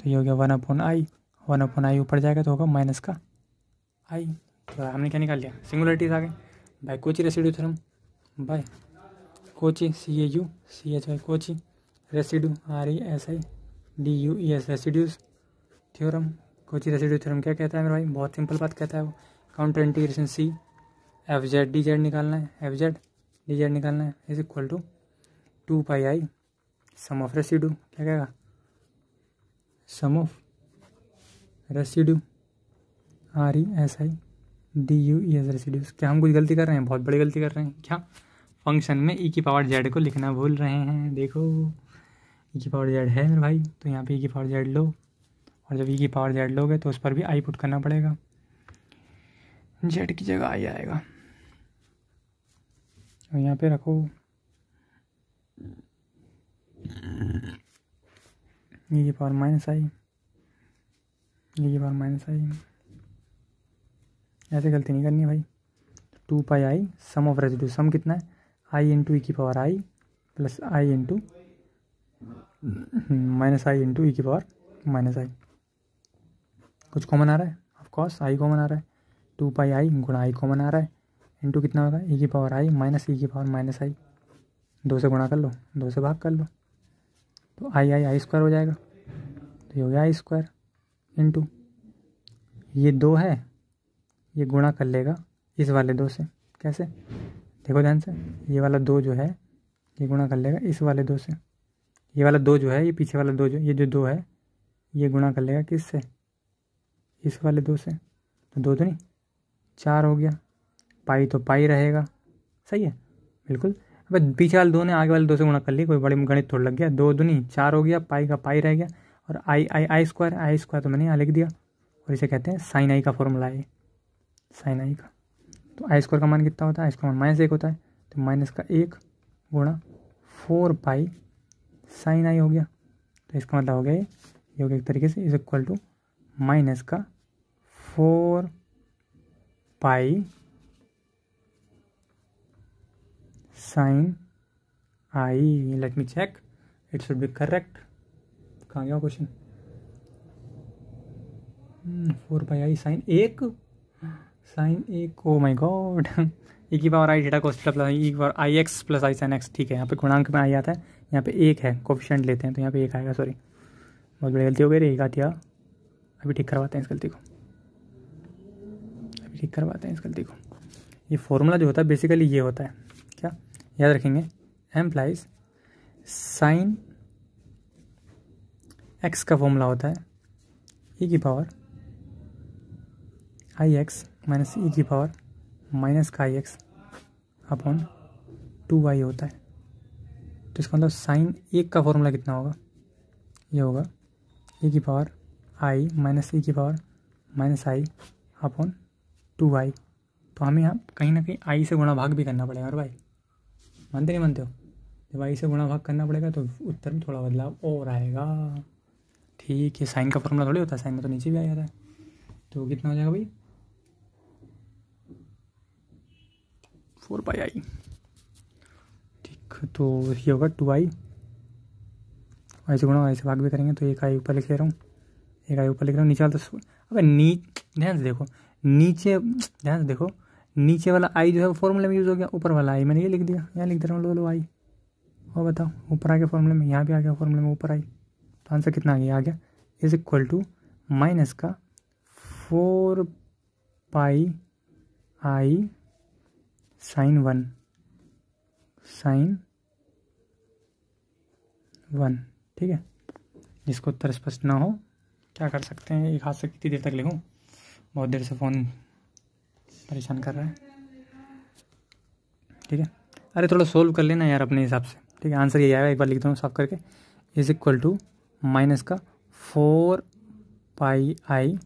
[SPEAKER 1] तो ये हो गया 1/i ऊपर जाएगा तो होगा -i। तो हमने क्या निकाल लिया, सिंगुलरिटीज आ गए भाई। कोची रेसिड्यू थ्योरम भाई, Kochi CAUCHY Kochi residue RESIDUES residues theorem. Kochi residue theorem क्या कहता है मेरे भाई, बहुत सिंपल बात कहता है वो, counter integration C FZ DZ निकालना है, FZ DZ निकालना है, is equal to 2πi sum of residue, क्या कहेगा, sum of residue RESIDUES residues. क्या हम कुछ गलती कर रहे हैं, बहुत बड़ी गलती कर रहे हैं क्या, फंक्शन में e की पावर z को लिखना भूल रहे हैं। देखो e की पावर z है मेरे भाई, तो यहाँ पे e की पावर z लो, और जब e की पावर z लोगे तो उस पर भी i पुट करना पड़ेगा, z की जगह i आएगा, और यहाँ पे रखो e की पावर -i, e की पावर -i, ऐसे गलती नहीं करनी है भाई। 2πi सम ऑफ रेसिड्यू, सम कितना है, i इंटू ई की power i plus i into -i into ई की पावर -i। कुछ कॉमन आ रहा है, ऑफकोर्स i कॉमन आ रहा है, 2πi गुणा i कॉमन आ रहा है, इंटू कितना होगा, ई की पावर i माइनस ई की पावर -i, 2 से गुणा कर लो, 2 से भाग कर लो, तो आई स्क्वायर हो जाएगा, तो ये हो गया आई स्क्वायर इंटू ये 2 है, ये गुणा कर लेगा इस वाले 2 से, कैसे देखो ध्यान से, ये वाला 2 जो है ये गुणा कर लेगा इस वाले 2 से, ये वाला 2 जो है, ये पीछे वाला 2 जो, ये जो 2 है ये गुणा कर लेगा किससे, इस वाले 2 से, तो 2 दूनी 4 हो गया, पाई तो पाई रहेगा, सही है बिल्कुल। अब पीछे वाले 2 ने आगे वाले 2 से गुणा कर ली, कोई बड़ी गणित थोड़ा लग गया, 2 दूनी 4 हो गया, पाई का पाई रह गया, और आई स्क्वायर तो मैंने यहाँ लिख दिया, और इसे कहते हैं साइन आई का फॉर्मूला है, साइन आई का। तो आई स्क्वायर का मान कितना होता है, आई स्क्वायर मान -1 होता है, तो -1 गुणा 4π साइन आई हो गया, तो इसका मतलब हो गया ये हो गया एक तरीके से is equal to -4π sine i, let me check, it should be correct. कहाँ गया क्वेश्चन? 4 पाई आई साइन एक, ओ माई गॉड e की power i theta cos theta plus e की power i x plus i sine x. ठीक है, यहाँ पे गुणांक में आई आता है, यहाँ पे एक है, कोफिशिएंट लेते हैं तो यहाँ पे एक आएगा। सॉरी, बहुत बड़ी गलती हो गई, एक आती है। अभी ठीक करवाते हैं इस गलती को, इस गलती को। ये फॉर्मूला जो होता है बेसिकली ये होता है, क्या याद रखेंगे, एम्प्लाइज साइन एक्स का फॉर्मूला होता है e की power i x minus e की पावर माइनस का आई एक्स अपॉन 2y होता है। तो इसका मतलब साइन एक का फॉर्मूला कितना होगा, ये होगा e की पावर आई माइनस ई की पावर माइनस आई अपॉन 2y। तो हमें यहाँ कहीं ना कहीं आई से गुणा भाग भी करना पड़ेगा। और भाई मानते नहीं मानते हो, जब आई से गुणा भाग करना पड़ेगा तो उत्तर में थोड़ा बदलाव और आएगा। ठीक है, साइन का फॉर्मूला थोड़ी होता है, साइन में तो नीचे भी आ जाता है। तो कितना हो जाएगा भाई, 4 पाई आई। ठीक, तो ये होगा 2i, ऐसे गुणा ऐसे भाग भी करेंगे तो एक आई ऊपर लिख ले रहा हूँ, नीचे वाला तो अबे ध्यान से देखो, नीचे वाला आई जो है वो फॉर्मूले में यूज़ हो गया, ऊपर वाला आई मैंने ये लिख दिया, यहाँ लिख दे रहा हूँ लो आई। और बताओ, ऊपर आ गया फॉर्मूले में, यहाँ भी आ गया फॉर्मूले में ऊपर आई। तो आंसर कितना आ गया इज इक्वल टू माइनस का 4 पाई आई साइन 1। ठीक है, जिसको उत्तर स्पष्ट ना हो क्या कर सकते हैं, एक हाथ से कितनी देर तक लिखूं, बहुत देर से फ़ोन परेशान कर रहा है। ठीक है, अरे थोड़ा सोल्व कर लेना यार अपने हिसाब से। ठीक है, आंसर ये आएगा, एक बार लिख दो साफ करके, इज इक्वल टू माइनस का 4 पाई आई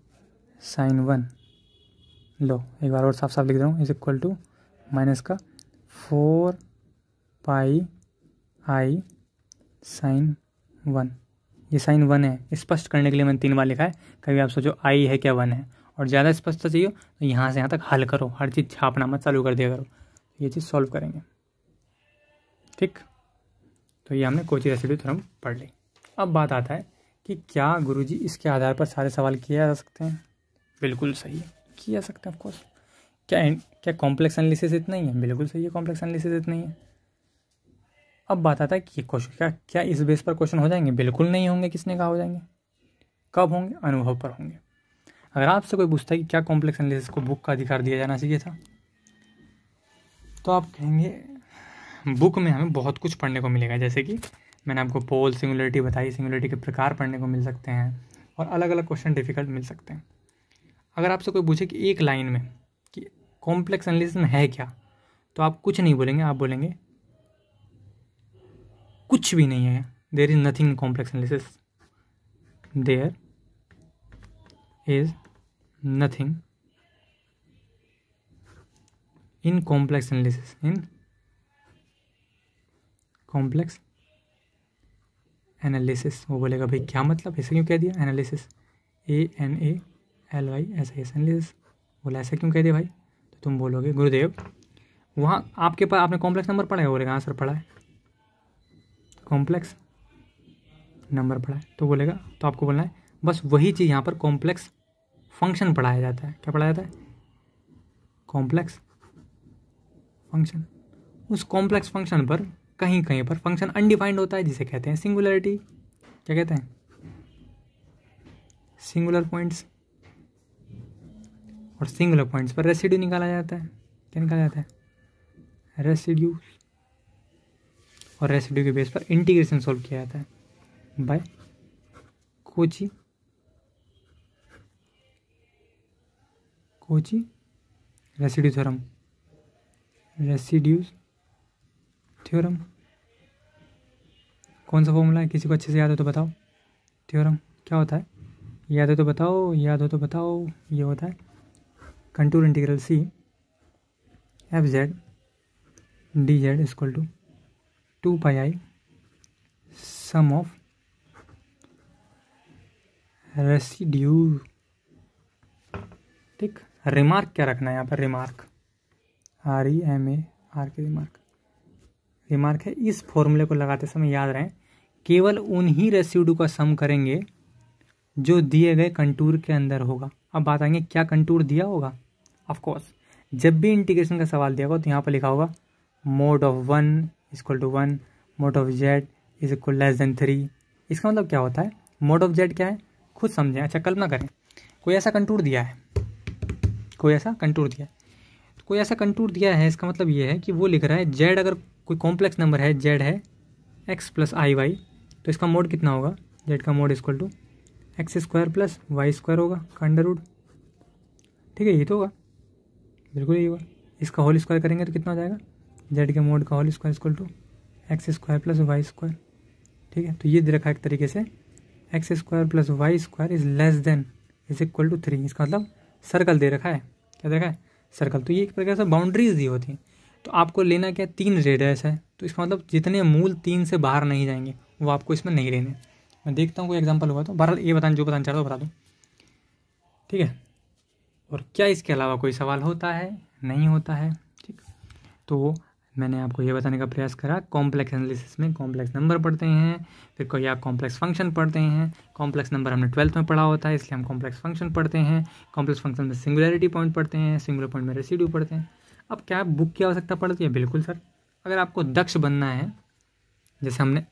[SPEAKER 1] साइन 1। लो एक बार और साफ लिख दे रहा हूँ, इज इक्वल टू माइनस का 4 पाई आई साइन 1। ये साइन 1 है, स्पष्ट करने के लिए मैंने 3 बार लिखा है। कभी आप सोचो आई है क्या 1 है, और ज़्यादा स्पष्टता चाहिए तो यहाँ से यहाँ तक हल करो, हर चीज़ छापना मत चालू कर दिया करो, ये चीज़ सॉल्व करेंगे। ठीक, तो ये हमने कोची रेसिड्यू थ्योरम पढ़ ली। अब बात आता है कि क्या गुरुजी इसके आधार पर सारे सवाल किए जा सकते हैं? बिल्कुल सही है, किया जा सकते हैं ऑफकोर्स। क्या कॉम्प्लेक्स एनालिसिस इतना ही है? बिल्कुल सही है, कॉम्प्लेक्स एनालिसिस इतना ही है। अब बात आता है कि ये क्वेश्चन क्या इस बेस पर क्वेश्चन हो जाएंगे? बिल्कुल नहीं होंगे। किसने कहा हो जाएंगे? कब होंगे? अनुभव पर होंगे। अगर आपसे कोई पूछता है कि क्या कॉम्प्लेक्स एनालिसिस को बुक का अधिकार दिया जाना चाहिए था, तो आप कहेंगे बुक में हमें बहुत कुछ पढ़ने को मिलेगा, जैसे कि मैंने आपको पोल सिंगुलरिटी बताई, सिंगुलरिटी के प्रकार पढ़ने को मिल सकते हैं और अलग अलग क्वेश्चन डिफिकल्ट मिल सकते हैं। अगर आपसे कोई पूछे कि एक लाइन में कि कॉम्प्लेक्स एनालिसिस में है क्या, तो आप कुछ नहीं बोलेंगे, आप बोलेंगे कुछ भी नहीं है, there is nothing in complex analysis, there is nothing in complex analysis, in complex analysis. वो बोलेगा भाई क्या मतलब, ऐसे क्यों कह दिया एनालिसिस, ANALY ऐसा एनालिसिस बोला, ऐसा क्यों कह दिया भाई? तो तुम बोलोगे गुरुदेव वहाँ आपके पास आपने कॉम्प्लेक्स नंबर पढ़ा है? बोलेगा हाँ सर पढ़ा है, कॉम्प्लेक्स नंबर पढ़ा है। तो बोलेगा तो आपको बोलना है बस वही चीज़ यहाँ पर कॉम्प्लेक्स फंक्शन पढ़ाया जाता है। क्या पढ़ाया जाता है? Complex function. उस कॉम्प्लेक्स फंक्शन पर कहीं कहीं पर फंक्शन अनडिफाइंड होता है, जिसे कहते हैं सिंगुलरिटी। क्या कहते हैं? Singular points. और सिंगुलर पॉइंट्स पर रेसिड्यू निकाला जाता है। क्या निकाला जाता है? रेसिड्यू। और रेसिड्यू के बेस पर इंटीग्रेशन सॉल्व किया जाता है by Cauchy residue theorem. Residues theorem कौन सा फॉर्मूला है? किसी को अच्छे से याद हो तो बताओ। थ्योरम क्या होता है? याद हो तो बताओ, ये होता है contour integral C FZ DZ equal to 2 pi i sum of residue. ठीक, रिमार्क क्या रखना है यहाँ पर? Remark REMAR K remark remark है, इस फॉर्मूले को लगाते समय याद रहे केवल उन्हीं रेसिड्यू का सम करेंगे जो दिए गए कंटूर के अंदर होगा। अब बात आएंगे क्या कंटूर दिया होगा। ऑफ कोर्स जब भी इंटीग्रेशन का सवाल दिया होगा तो यहाँ पर लिखा होगा mod of 1 equal to 1, mod of z is equal less than 3। इसका मतलब क्या होता है, मोड ऑफ z क्या है खुद समझें। अच्छा कल्पना करें कोई ऐसा कंटूर दिया है, कोई ऐसा कंटूर दिया है, तो कोई ऐसा कंटूर दिया है, इसका मतलब ये है कि वो लिख रहा है z अगर कोई कॉम्प्लेक्स नंबर है, z है x प्लस आई वाई, तो इसका मोड कितना होगा, z का mod equal to x square plus y square होगा का अंडर रूट। ठीक है, ये तो होगा, बिल्कुल यही होगा। इसका होल स्क्वायर करेंगे तो कितना हो जाएगा, z के मोड का whole square equal to x square plus y square. ठीक है, तो ये दे रखा है एक तरीके से x square plus y square is less than is equal to 3। इसका मतलब सर्कल दे रखा है, क्या दे रखा है, सर्कल। तो ये एक प्रकार से बाउंड्रीज दी होती हैं। तो आपको लेना क्या, 3 रेडियस है, तो इसका मतलब जितने मूल 3 से बाहर नहीं जाएंगे वो आपको इसमें नहीं लेने। मैं देखता हूँ कोई एग्जांपल हुआ तो बहरहाल ये बताना, जो बताना चाहता हूँ बता दूँ। ठीक है, और क्या इसके अलावा कोई सवाल होता है, नहीं होता है। ठीक, तो मैंने आपको ये बताने का प्रयास करा, कॉम्प्लेक्स एनालिसिस में कॉम्प्लेक्स नंबर पढ़ते हैं, फिर कोई आप कॉम्प्लेक्स फंक्शन पढ़ते हैं। कॉम्प्लेक्स नंबर हमने 12th में पढ़ा होता है, इसलिए हम कॉम्प्लेक्स फंक्शन पढ़ते हैं। कॉम्प्लेक्स फंक्शन में सिंगुलैरिटी पॉइंट पढ़ते हैं, सिंगुलर पॉइंट में रेसिड्यू पढ़ते हैं। अब क्या बुक की आवश्यकता पड़ती है, बिल्कुल सर। अगर आपको दक्ष बनना है, जैसे हमने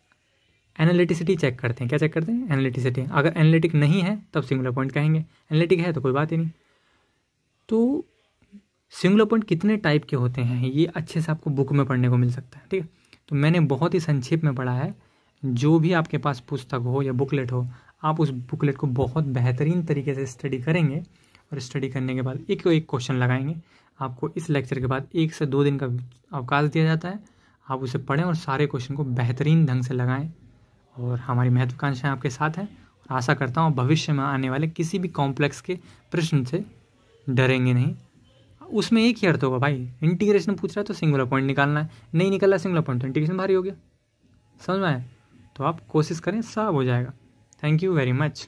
[SPEAKER 1] एनालिटिसिटी चेक करते हैं, क्या चेक करते हैं, एनालिटिसिटी। अगर एनालिटिक नहीं है तब सिंगुलर पॉइंट कहेंगे, एनालिटिक है तो कोई बात ही नहीं। तो सिंगुलर पॉइंट कितने टाइप के होते हैं ये अच्छे से आपको बुक में पढ़ने को मिल सकता है। ठीक है, तो मैंने बहुत ही संक्षेप में पढ़ा है। जो भी आपके पास पुस्तक हो या बुकलेट हो, आप उस बुकलेट को बहुत बेहतरीन तरीके से स्टडी करेंगे, और स्टडी करने के बाद एक क्वेश्चन लगाएंगे। आपको इस लेक्चर के बाद 1 से 2 दिन का अवकाश दिया जाता है, आप उसे पढ़ें और सारे क्वेश्चन को बेहतरीन ढंग से लगाएं। और हमारी महत्वाकांक्षाएं आपके साथ हैं, और आशा करता हूँ भविष्य में आने वाले किसी भी कॉम्प्लेक्स के प्रश्न से डरेंगे नहीं। उसमें एक ही अर्थ होगा भाई, इंटीग्रेशन पूछ रहा है तो सिंगुलर पॉइंट निकालना है, नहीं निकल रहा सिंगुलर पॉइंट तो इंटीग्रेशन भारी हो गया। समझ में आया, तो आप कोशिश करें, सब हो जाएगा। Thank you very much.